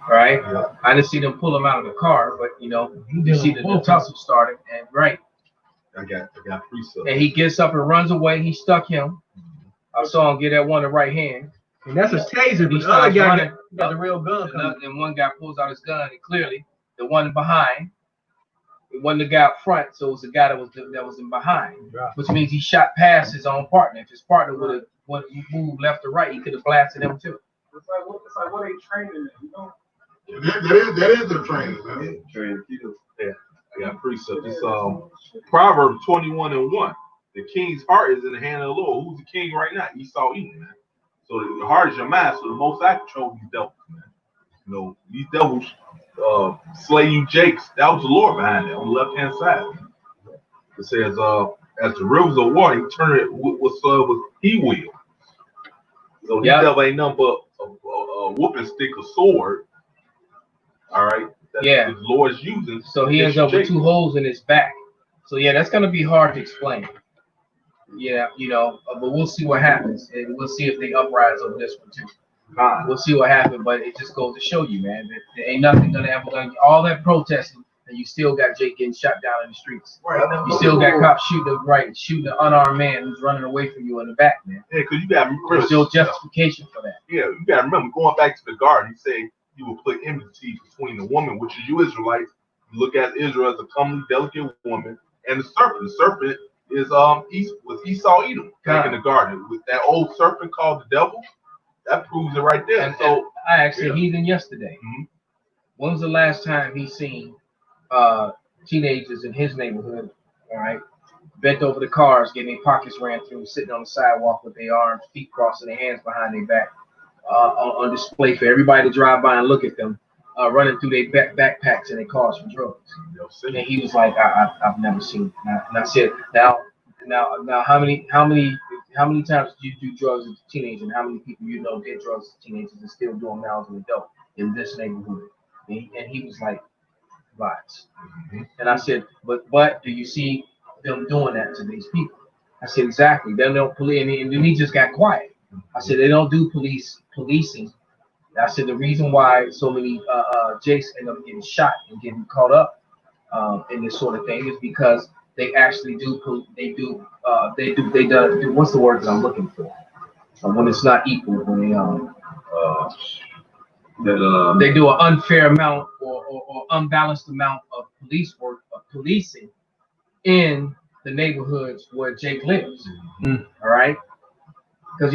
Right? Yeah. I didn't see them pull him out of the car, but you see the tussle started, and right. I got precept. And he gets up and runs away. He stuck him. I saw him get that one in the right hand. And that's a taser, but He the other starts guy running. got the real gun. And one guy pulls out his gun, and clearly the one behind, it wasn't the guy up front, so it was the guy that was in behind, which means he shot past his own partner. If his partner would have moved left or right, he could have blasted him too. It's like what they training in, That is their training, man. Yeah, I got precept. It's Proverbs 21:1. The king's heart is in the hand of the Lord. Who's the king right now? Esau Edom, man. So the heart is your mind. So the most I control these devils, man. These devils slay you, Jakes. That was the Lord behind it on the left hand side. It says, as the rivers of water, he turned it whatsoever he will. So these devils ain't nothing but a whooping stick, a sword. All right. That the Lord's using. So he ends up with 2 holes in his back. So that's gonna be hard to explain. Yeah, but we'll see what happens, and we'll see if they uprise over this one too. We'll see what happens, but it just goes to show you, man, that there ain't nothing gonna all that protesting, and you still got Jake getting shot down in the streets. Right. You still got cops shooting an unarmed man who's running away from you in the back, man. Yeah, because you got there's still justification for that. Yeah, you got to remember going back to the garden. He said you will put enmity between the woman, which is you Israelites. You look at Israel as a comely, delicate woman, and the serpent. The serpent is Esau Edom back in the garden with that old serpent called the devil. That proves it right there. And I asked a heathen yesterday. Mm-hmm. When was the last time he seen teenagers in his neighborhood, all right, bent over the cars, getting their pockets ran through, sitting on the sidewalk with their arms, feet crossing, their hands behind their back, on display for everybody to drive by and look at them, running through their backpacks and their cars for drugs. And he was like, I've never seen it. And I said, now, how many times do you do drugs as a teenager, and how many people did drugs as teenagers and still do them now as an adult in this neighborhood? And he was like, lots. Mm-hmm. And I said, but do you see them doing that to these people? I said, exactly. They don't police, and then he just got quiet. I said, they don't do policing. I said, the reason why so many Jakes end up getting shot and getting caught up in this sort of thing is because they actually do what's the word that I'm looking for? When it's not equal, when they do an unfair amount or unbalanced amount of police work, of policing in the neighborhoods where Jake lives. Mm-hmm. All right, because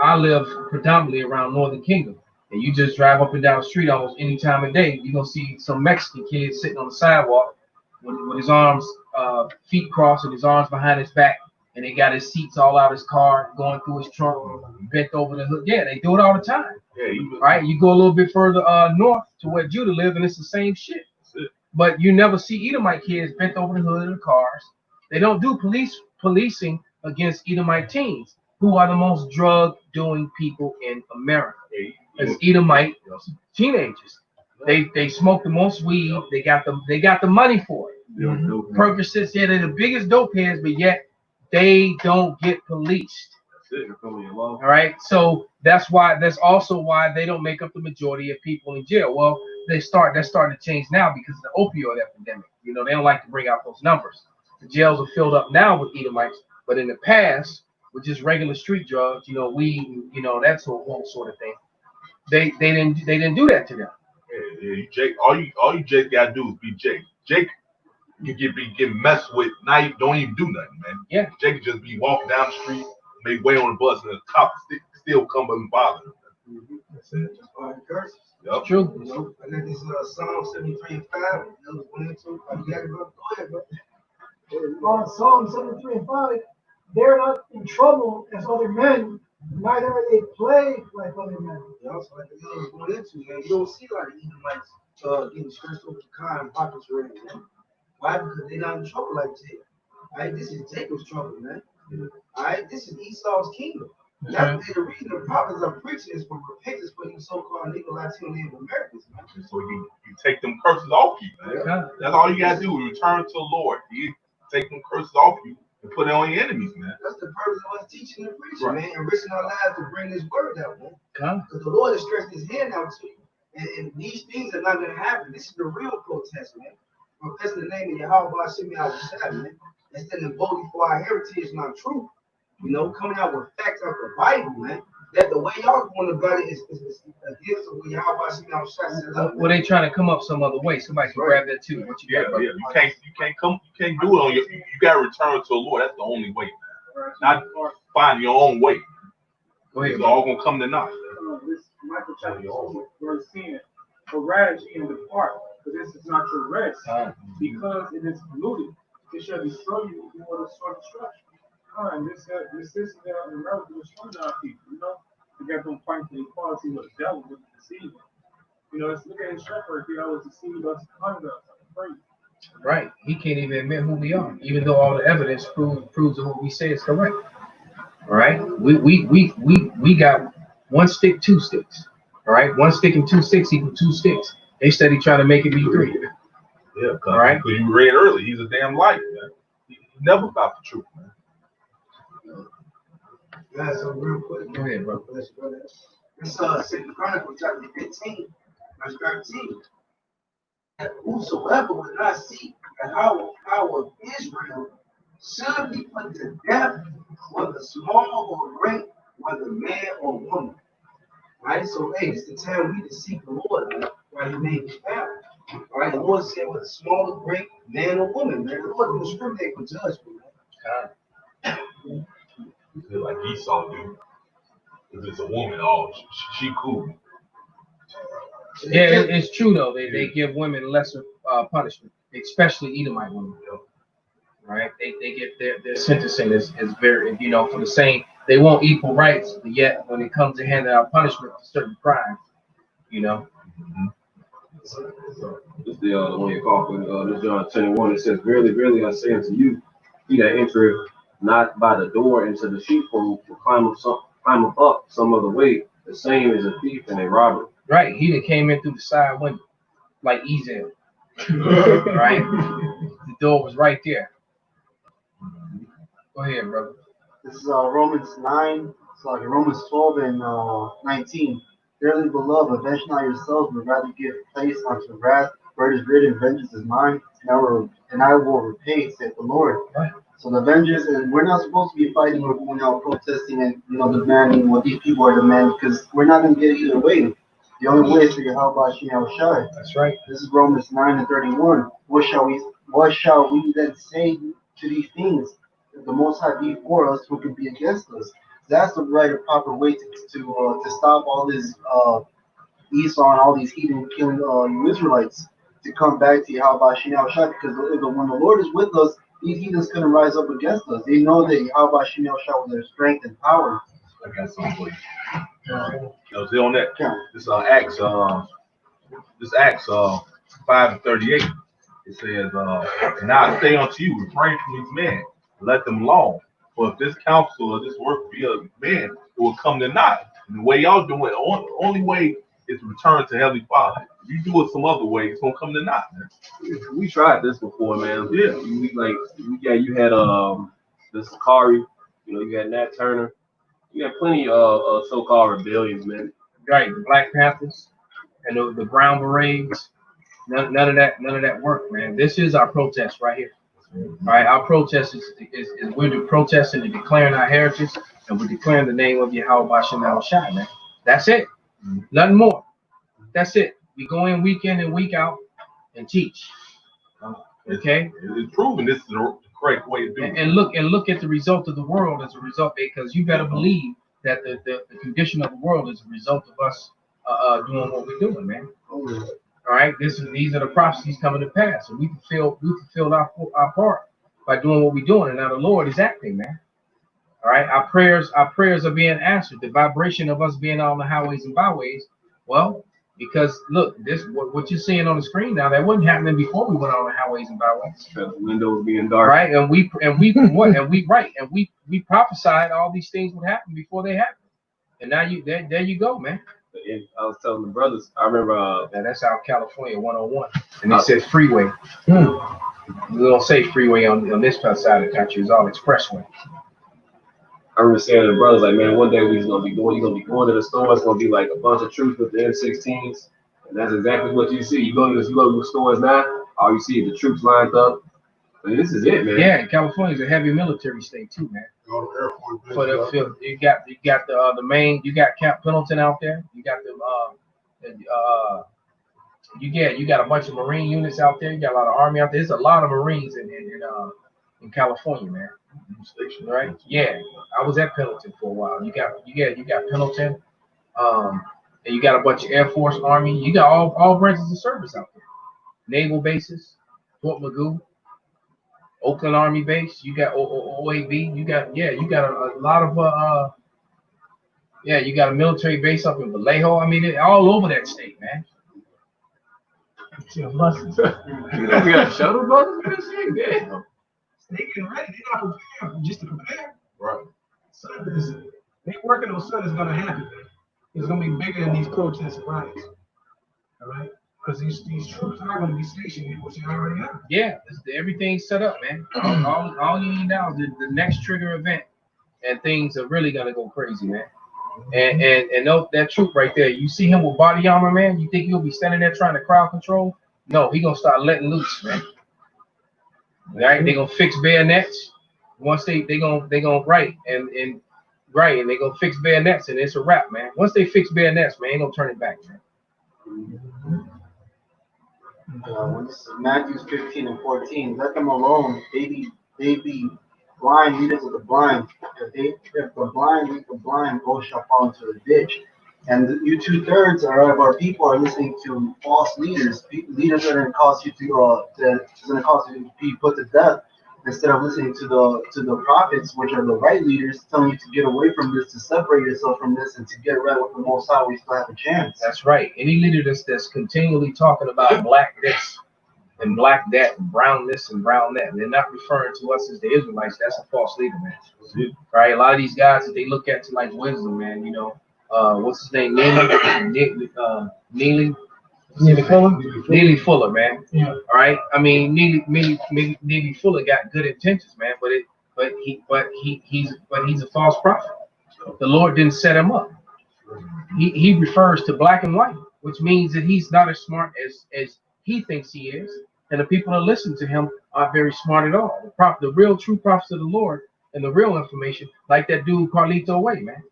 I live predominantly around Northern Kingdom, and you just drive up and down the street almost any time of day, you're gonna see some Mexican kid sitting on the sidewalk with his arms, feet crossed, and his arms behind his back, and they got his seats all out his car, going through his trunk, bent over the hood. Yeah, they do it all the time. Yeah, right. You go a little bit further north to where Judah lives, and it's the same shit. But you never see Edomite kids bent over the hood of the cars. They don't do policing against Edomite teens. who are the most drug-doing people in America. It's Edomite teenagers. They smoke the most weed. They got the money for it. Percocets, yeah, they're the biggest dope heads, but yet they don't get policed. All right, so that's also why they don't make up the majority of people in jail. Well, that's starting to change now because of the opioid epidemic. You know, they don't like to bring out those numbers. The jails are filled up now with Edomites, but in the past, with just regular street drugs, you know, weed, you know, that whole sort of thing, they didn't do that to them. Yeah, Jake. All you Jake gotta do is be Jake. Jake, you get messed with. Now you don't even do nothing, man. Yeah. Jake can just be walking down the street, make way on the bus, and the cop still come and bother him. That's it. Just all the curses. Yep. True. You know, I got this Psalm 73 and 5. You know, went into. You gotta go ahead, bro. On Psalm 73 and 5, they're not in trouble as other men, neither are they plagued like other men. You know, so like the guy was going into, man, you don't see a lot of Edomites getting stressed over the car and pockets ready, man. Why? Because they're not in trouble like Jacob. All right, this is Jacob's trouble, man. All right, this is Esau's kingdom. That's the reason the prophets are preaching is for repentance for these so-called legal Latino Native Americans, man. So you take them curses off you, man. Yeah. That's all you gotta do. Return to the Lord. You take them curses off you and put it on your enemies, man. That's the purpose of us teaching and preaching, Right. man, and risking our lives to bring this word out, man. Huh? Because the Lord is stretching his hand out to you. And these things are not going to happen. This is the real protest, man. Professing the name of Yahweh Hashem Yahushua, man. And standing boldly for our heritage and our truth. You know, coming out with facts out the Bible, man. That the way y'all going about it is against the way Yahweh Hashem Yahushua set up. Well, they trying to come up some other way. Somebody can grab that too. What you got, brother? Yeah. You can't do it on your. You gotta return to the Lord. That's the only way, man. Not find your own way. Go ahead. It's all gonna come to naught. This Michael chapter 2, verse 10. Arise ye and depart, for this is not your rest, because it is polluted. It shall destroy you in order to sort destruction. And this is in America destroying our people, you know. We got them fighting for equality with the devil, with the deceiver. You know, let's look at his shepherd. He always deceived us, hunted us, afraid. Right. He can't even admit who we are, even though all the evidence proves that what we say is correct. All right. We got one stick, two sticks. All right. One stick and two sticks equal two sticks. They steady trying to make it be three. Yeah. All right. Because you read early, he's a damn liar, man. He's never about the truth, man. Yeah, so real quick. Go ahead, bro. It's 2 Chronicles chapter 15, verse 13. And whosoever will not seek the power of Israel should be put to death, whether small or great, whether man or woman. Right? So, hey, it's the time we to seek the Lord, man, while he may be found. All right, the Lord said, whether small or great, man or woman, man. The Lord didn't discriminate for judgment, man. Like Esau do. If it's a woman, oh, she cool. Yeah, it's true though. They give women lesser punishment, especially Edomite women. Right? They get their sentencing is very, you know, for the same. They want equal rights, but yet when it comes to handing out punishment for certain crimes, you know. It's the one you call for this John 10:1. It says, "Verily, verily, I say unto you, he that entereth not by the door into the sheepfold will climb up some other way. The same is a thief and a robber." Right. He that came in through the side window, like Ezel. Right? The door was right there. Go ahead, brother. This is Romans 9, sorry, Romans 12 and 19. Dearly beloved, avenge not yourselves, but rather give place unto wrath, for it is written, vengeance is mine, and I will repay, saith the Lord. Right. So the vengeance, and we're not supposed to be fighting or going out protesting and, you know, demanding what these people are demanding, because we're not going to get it either way. The only way is through Yahweh Shai. That's right. This is Romans 9 and 31. What shall we then say to these things? If the Most High be for us, who can be against us? That's the right and proper way to stop all this Esau and all these heathen killing Israelites, to come back to Yahweh Shai, because when the Lord is with us, these heathens couldn't rise up against us. They know that Yahweh Shai was their strength and power. I got something for you. Was it on that? Yeah. This Acts 5:38. It says, "And I say unto you, refrain from these men, let them alone. Well, if this counsel or this work be a man, it will come to naught. And the way y'all doing it, only way is return to Heavenly Father. If you do it some other way, it's gonna come to naught, man. We tried this before, man. Yeah. You had this Sakari, you had Nat Turner. You had plenty of so-called rebellions, man. Right, the Black Panthers and the Brown Berets. None of that work, man. This is our protest right here. All right, our protest is we're protesting and declaring our heritage, and we're declaring the name of Yahweh Bashem Al Shai, man. That's it. Nothing more. That's it. We go in week in and week out and teach. Okay? It's proven this is the correct way to do it. And look at the result of the world as a result, because you better believe that the condition of the world is a result of us doing what we're doing, man. All right, these are the prophecies coming to pass, and we fulfilled our part by doing what we're doing, and now the Lord is acting, man. All right, our prayers are being answered. The vibration of us being on the highways and byways, well, because look, this what you're seeing on the screen now, that wasn't happening before we went on the highways and byways. The windows being dark, right? And we prophesied all these things would happen before they happened, and now there you go, man. I was telling the brothers, I remember that's out California 101, and it says freeway. We don't say freeway on this side of the country. It's all expressway. I remember saying to the brothers, like, man, one day you're gonna be going to the store. It's gonna be like a bunch of troops with the M16s, and that's exactly what you see. You go to the stores now, all you see is the troops lined up. I mean, this is it, man. Yeah, California's a heavy military state too, man. For the field, you got the main. You got Camp Pendleton out there. You got you got a bunch of Marine units out there. You got a lot of Army out there. There's a lot of Marines in California, man. Right? Yeah, I was at Pendleton for a while. You got Pendleton, and you got a bunch of Air Force, Army. You got all branches of service out there. Naval bases, Fort Magoo, Oakland Army Base. You got OAB. You got a lot of you got a military base up in Vallejo. I mean, all over that state, man. You got shuttle buses and shit, damn. They getting ready. They're not prepared just to prepare. Right. They working on something that's gonna happen. It's gonna be bigger than these protests and riots. All right. Because these troops are going to be stationed here, which they already are. Yeah, everything's set up, man. All you need now is the next trigger event, and things are really gonna go crazy, man. And that troop right there, you see him with body armor, man. You think he'll be standing there trying to crowd control? No, he gonna start letting loose, man. All right, they gonna fix bayonets. Once they gonna right and they gonna fix bayonets, and it's a wrap, man. Once they fix bayonets, man, ain't gonna turn it back, man. When this is Matthew 15 and 14, let them alone. They be blind leaders of the blind. If the blind lead the blind, both shall fall into the ditch. And you 2/3 of our people are listening to false leaders that are going to cause you to be put to death, instead of listening to the prophets, which are the right leaders, telling you to get away from this, to separate yourself from this, and to get right with the Most High. We still have a chance. That's right. Any leader that's continually talking about black this and black that, and brown this and brown that, and they're not referring to us as the Israelites, that's a false leader, man. Right? A lot of these guys that they look at to like wisdom, man. What's his name? Neely Fuller, man. Yeah. All right. I mean, Neely Fuller got good intentions, man, but he's a false prophet. The Lord didn't set him up. He refers to black and white, which means that he's not as smart as he thinks he is, and the people that listen to him aren't very smart at all. The real true prophets of the Lord and the real information, like that dude Carlito Way, man.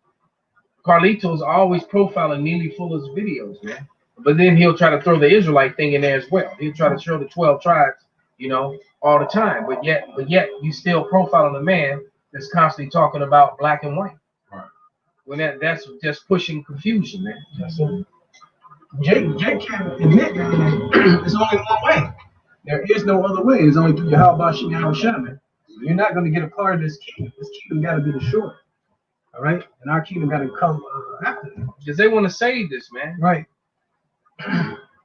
Carlito's always profiling Neely Fuller's videos, man. But then he'll try to throw the Israelite thing in there as well. He'll try to show the 12 tribes, all the time. But yet you still profiling a man that's constantly talking about black and white. Right. When that's just pushing confusion, man. That's it. Jake can't admit that there's only one way. There is no other way. It's only through Yahweh Bashem Yahweh Shai, man. You're not going to get a part of this kingdom. This kingdom got to be destroyed. All right? And our kingdom got to come after them. Because they want to save this, man. Right.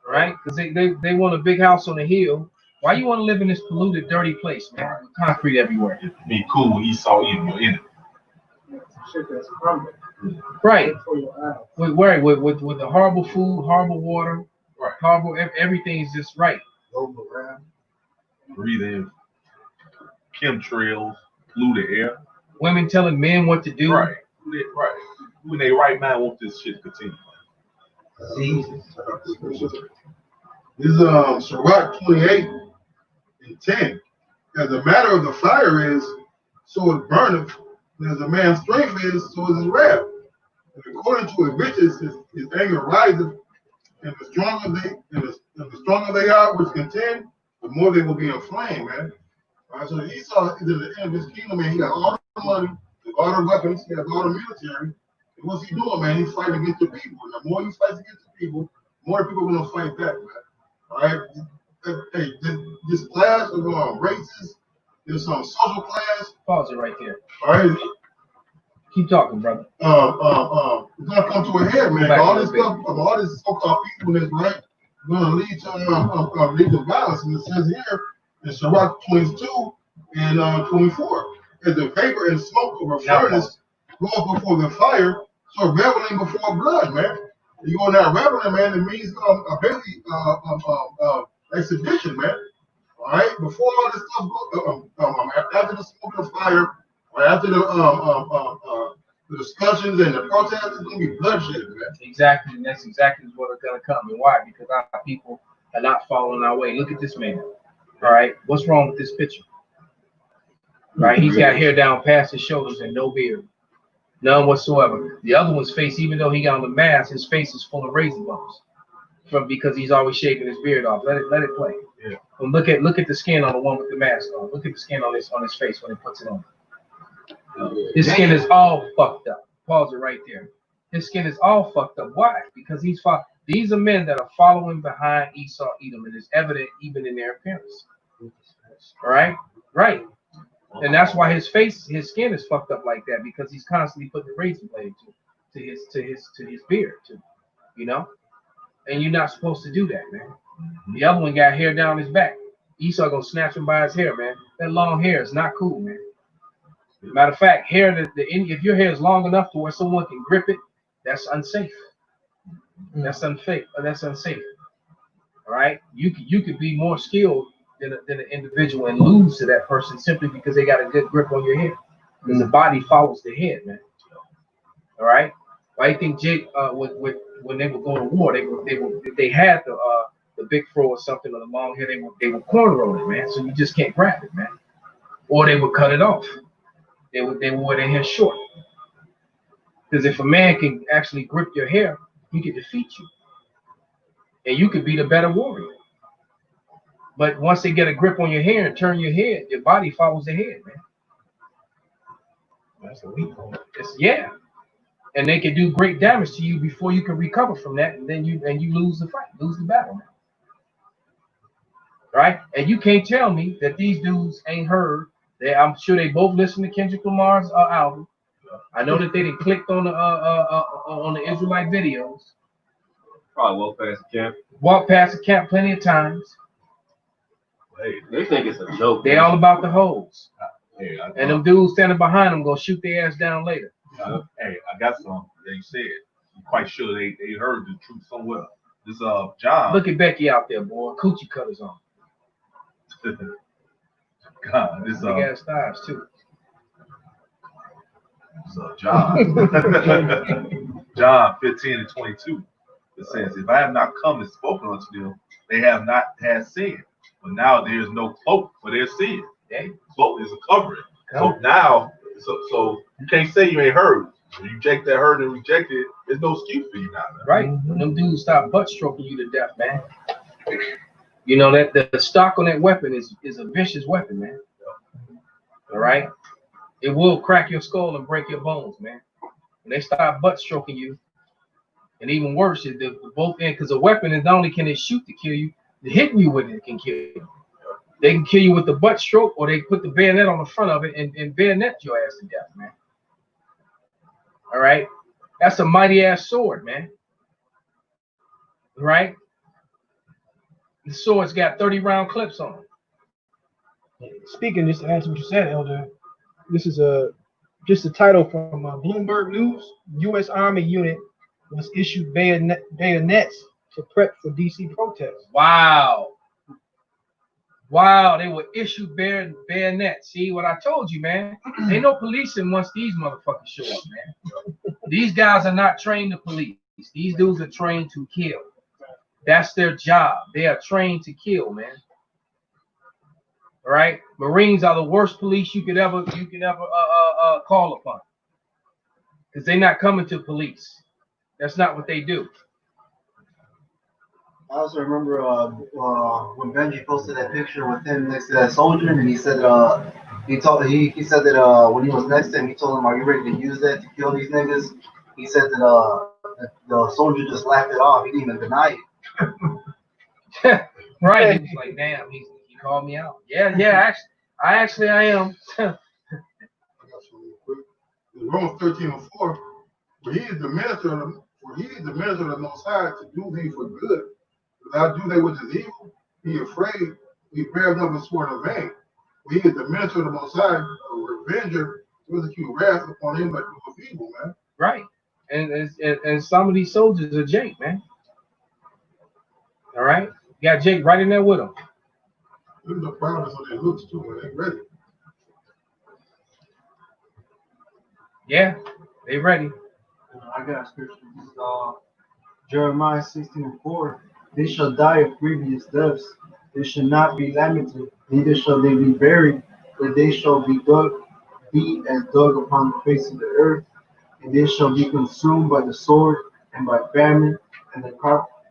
Right? Because they want a big house on the hill Why you want to live in this polluted, dirty place, man? With concrete everywhere. It'd be cool when Esau eating your enemy. Shit that's crumbling. Right. For your eyes. With the horrible food, horrible water, Right. horrible everything's just right. Breathe in chemtrails, polluted air. Women telling men what to do. Right. Right. When they right mind want this shit to continue. This Sirach 28 and 10. As the matter of the fire is, so it burneth, and as a man's strength is, so is his wrath. And according to his riches, his anger riseth, and the stronger they are which contend, the more they will be inflamed, man. All right, so Esau is at the end of his kingdom, man. He got all the money, all the weapons, he has all the military. And what's he doing, man? He's fighting against the people. And the more he fights against the people, the more the people are going to fight back, man. All right? Hey, this class of races, there's some social class. Pause it right there. All right? Keep talking, brother. It's gonna come to a head, man. All this stuff, all this so-called peacefulness, right, going to lead to violence. And it says here in Sirach 22 and 24, as the vapor and smoke of a furnace goes before the fire, so reveling before blood, man. You go in there reveling, man. It means a basically exhibition, man. All right, before all this stuff goes, after the smoke of the fire. Right after the discussions and the protests, it's gonna be bloodshed, man. Exactly, and that's exactly what's gonna come. And why? Because our people are not following our way. Look at this man. All right, what's wrong with this picture? Right, he's got hair down past his shoulders and no beard, none whatsoever. The other one's face, even though he got on the mask, his face is full of razor bumps, because he's always shaving his beard off. Let it play. Yeah. And look at the skin on the one with the mask on. Look at the skin on his face when he puts it on. His skin is all fucked up. Pause it right there. His skin is all fucked up. Why? Because these are men that are following behind Esau, Edom, and it's evident even in their appearance. All right, right, and that's why his skin is fucked up like that, because he's constantly putting the razor blade to his beard, too. You know, and you're not supposed to do that, man. The other one got hair down his back. Esau gonna snatch him by his hair, man. That long hair is not cool, man. Matter of fact, if your hair is long enough to where someone can grip it, that's unsafe. That's unsafe. That's unsafe. All right, you could be more skilled than an individual and lose to that person simply because they got a good grip on your head. Because the body follows the head, man. All right. Why do you think Jake when they would go to war, they had the big fro or something or the long hair, they would cornrow it, man. So you just can't grab it, man. Or they would cut it off. They would wear their hair short. Because if a man can actually grip your hair, he can defeat you. And you could be the better warrior. But once they get a grip on your hair and turn your head, your body follows the head, man. That's a weak point. Yeah. And they can do great damage to you before you can recover from that, and then you lose the fight, lose the battle, man. Right? And you can't tell me that these dudes ain't heard. I'm sure they both listen to Kendrick Lamar's album. I know that they didn't clicked on the Israelite videos. Probably walk past the camp. Walk past the camp plenty of times. Hey, they think it's a joke. They all about the hoes. Hey, and them dudes standing behind them gonna shoot their ass down later. Hey, I got some. They said, I'm quite sure they heard the truth somewhere. This John. Look at Becky out there, boy. Coochie cutters on. God, this big ass thighs too. John. John 15:22. It says, if I have not come and spoken unto them, they have not had sin. But now there is no cloak for their sin. Cloak is a covering. So now, so you can't say you ain't heard. When you reject that heard and reject it, there's no excuse for you now. Man. Right. When them dudes stop butt stroking you to death, man. You know that the stock on that weapon is a vicious weapon, man. All right. It will crack your skull and break your bones, man. When they start butt stroking you, and even worse is the both end, because a weapon is not only can it shoot to kill you, hitting you with it can kill you. They can kill you with the butt stroke, or they put the bayonet on the front of it and bayonet your ass to death, man. All right, that's a mighty ass sword, man. Right? The sword's got 30 round clips on it. Speaking, just to answer what you said, Elder, this is just a title from Bloomberg News. U.S. Army unit was issued bayonets to prep for D.C. protests. Wow. Wow, they were issued bayonets. See what I told you, man? Ain't no policing once these motherfuckers show up, man. These guys are not trained to police. These dudes are trained to kill. That's their job. They are trained to kill, man. All right? Marines are the worst police you could ever call upon. Because they're not coming to police. That's not what they do. I also remember when Benji posted that picture with him next to that soldier, and he said he said that when he was next to him, he told him, "Are you ready to use that to kill these niggas?" He said that the soldier just laughed it off. He didn't even deny it. Right? He was like, "Damn, he called me out." Yeah. Actually, I am. Romans 13:4, for he is the minister of the Most High to do thee for good. Without do they which is evil, be afraid, we bear them a sword of vain. For he is the minister of the Most High, a revenger, to execute wrath upon him that doeth evil, man. Right. And some of these soldiers are Jake, man. All right? You got Jake right in there with him. Look at the proudness on their looks too when they ready. Yeah, they ready. I got a scripture. This is Jeremiah 16:4. They shall die of grievous deaths. They shall not be lamented, neither shall they be buried, but they shall be as dug upon the face of the earth, and they shall be consumed by the sword and by famine, and the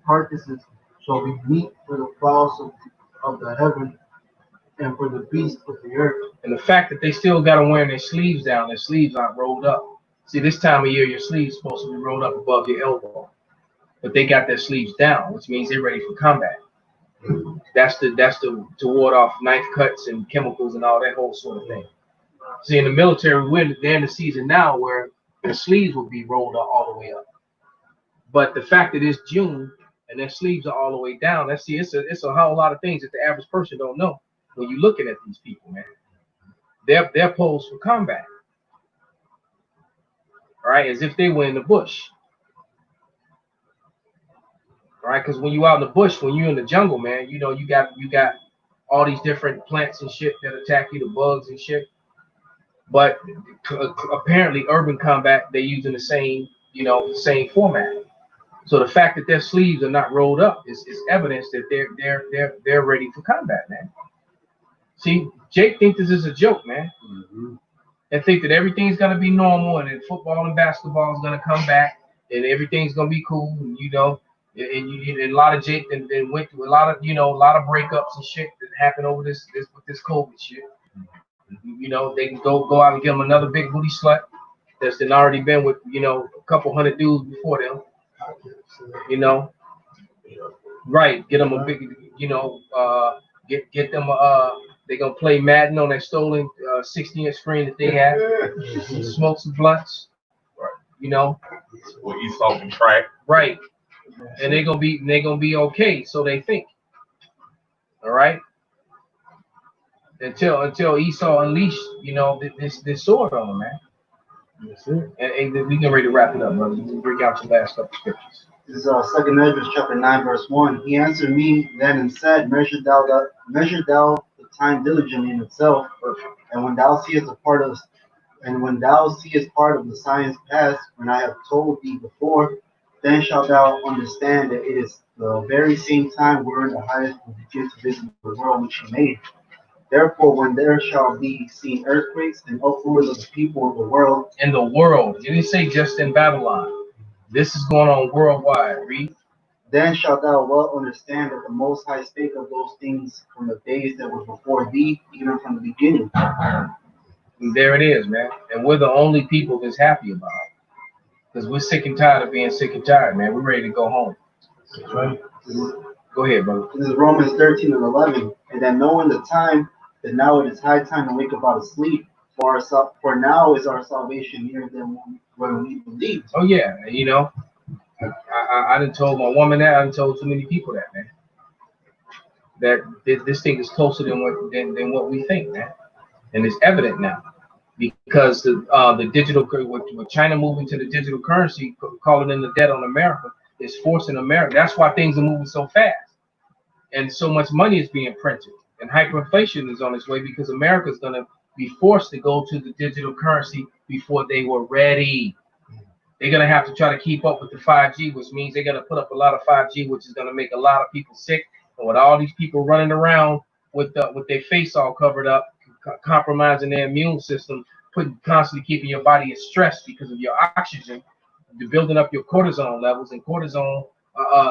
carcasses shall be meat for the fowls of the heaven and for the beasts of the earth. And the fact that they still got them wearing their sleeves down, their sleeves aren't rolled up. See, this time of year, your sleeves supposed to be rolled up above your elbow, but they got their sleeves down, which means they're ready for combat. That's to ward off knife cuts and chemicals and all that whole sort of thing. See, in the military, they're in the season now where their sleeves will be rolled up all the way up. But the fact that it's June and their sleeves are all the way down, it's a whole lot of things that the average person don't know when you're looking at these people, man. They're posed for combat. All right, as if they were in the bush. All right, because when you out in the bush, when you're in the jungle, man, you got all these different plants and shit that attack you, the bugs and shit. But apparently, urban combat, they're using the same format. So the fact that their sleeves are not rolled up is evidence that they're ready for combat, man. See, Jake thinks this is a joke, man. Mm-hmm. And think that everything's gonna be normal, and then football and basketball is gonna come back, and everything's gonna be cool, and and a lot of Jake and went through a lot of breakups and shit that happened over this COVID shit. They can go out and get them another big booty slut that's been already been with a couple hundred dudes before them. Right? Get them a big get them they're gonna play Madden on that stolen 60-inch screen that they have. Smoke some blunts. Or eat salt and crack. Right. And they're gonna be okay, so they think. All right. Until Esau unleashed, this sword on them, man. That's it. And we can ready to wrap it up, brother. We can break out some last couple scriptures. This is 2 Ezra chapter 9, verse 1. He answered me then and said, Measure thou the time diligently in itself, and when thou seest part of the science past, when I have told thee before, then shalt thou understand that it is the very same time wherein the highest will begin to visit the world which he made. Therefore, when there shall be seen earthquakes and uproars of the people of the world. In the world. It didn't say just in Babylon. This is going on worldwide. Read. Then shalt thou well understand that the Most High spake of those things from the days that were before thee, even from the beginning. And there it is, man. And we're the only people that's happy about it. Because we're sick and tired of being sick and tired, man. We're ready to go home. Right? Go ahead, brother. This is Romans 13 and 11. And that knowing the time, that now it is high time to wake up out of sleep. For now is our salvation nearer than when we believed. Oh, yeah. I done told my woman that. I done told too many people that, man. that this thing is closer than what we think, man, and it's evident now because the digital with China moving to the digital currency, calling in the debt on America, is forcing America. That's why things are moving so fast, and so much money is being printed, and hyperinflation is on its way because America's gonna be forced to go to the digital currency before they were ready. They're gonna have to try to keep up with the 5G, which means they're gonna put up a lot of 5G, which is gonna make a lot of people sick. And with all these people running around with their face all covered up, compromising their immune system, constantly keeping your body stressed because of your oxygen, building up your cortisone levels, and cortisone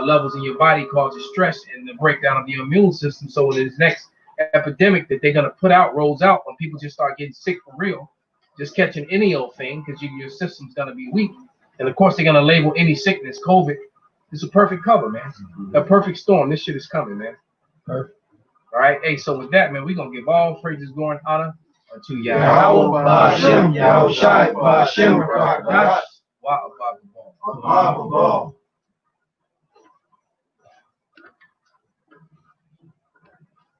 levels in your body causes stress and the breakdown of your immune system. So when this next epidemic that they're gonna put out rolls out, when people just start getting sick for real, just catching any old thing because your system's gonna be weak. And of course, they're gonna label any sickness COVID. It's a perfect cover, man. A perfect storm. This shit is coming, man. Perfect. All right. Hey, so with that, man, we're gonna give all praises, glory, and honor unto Yahweh, Ba'ashem, Yahushai, Ba'ashem, Rakadash, Wa'abababal.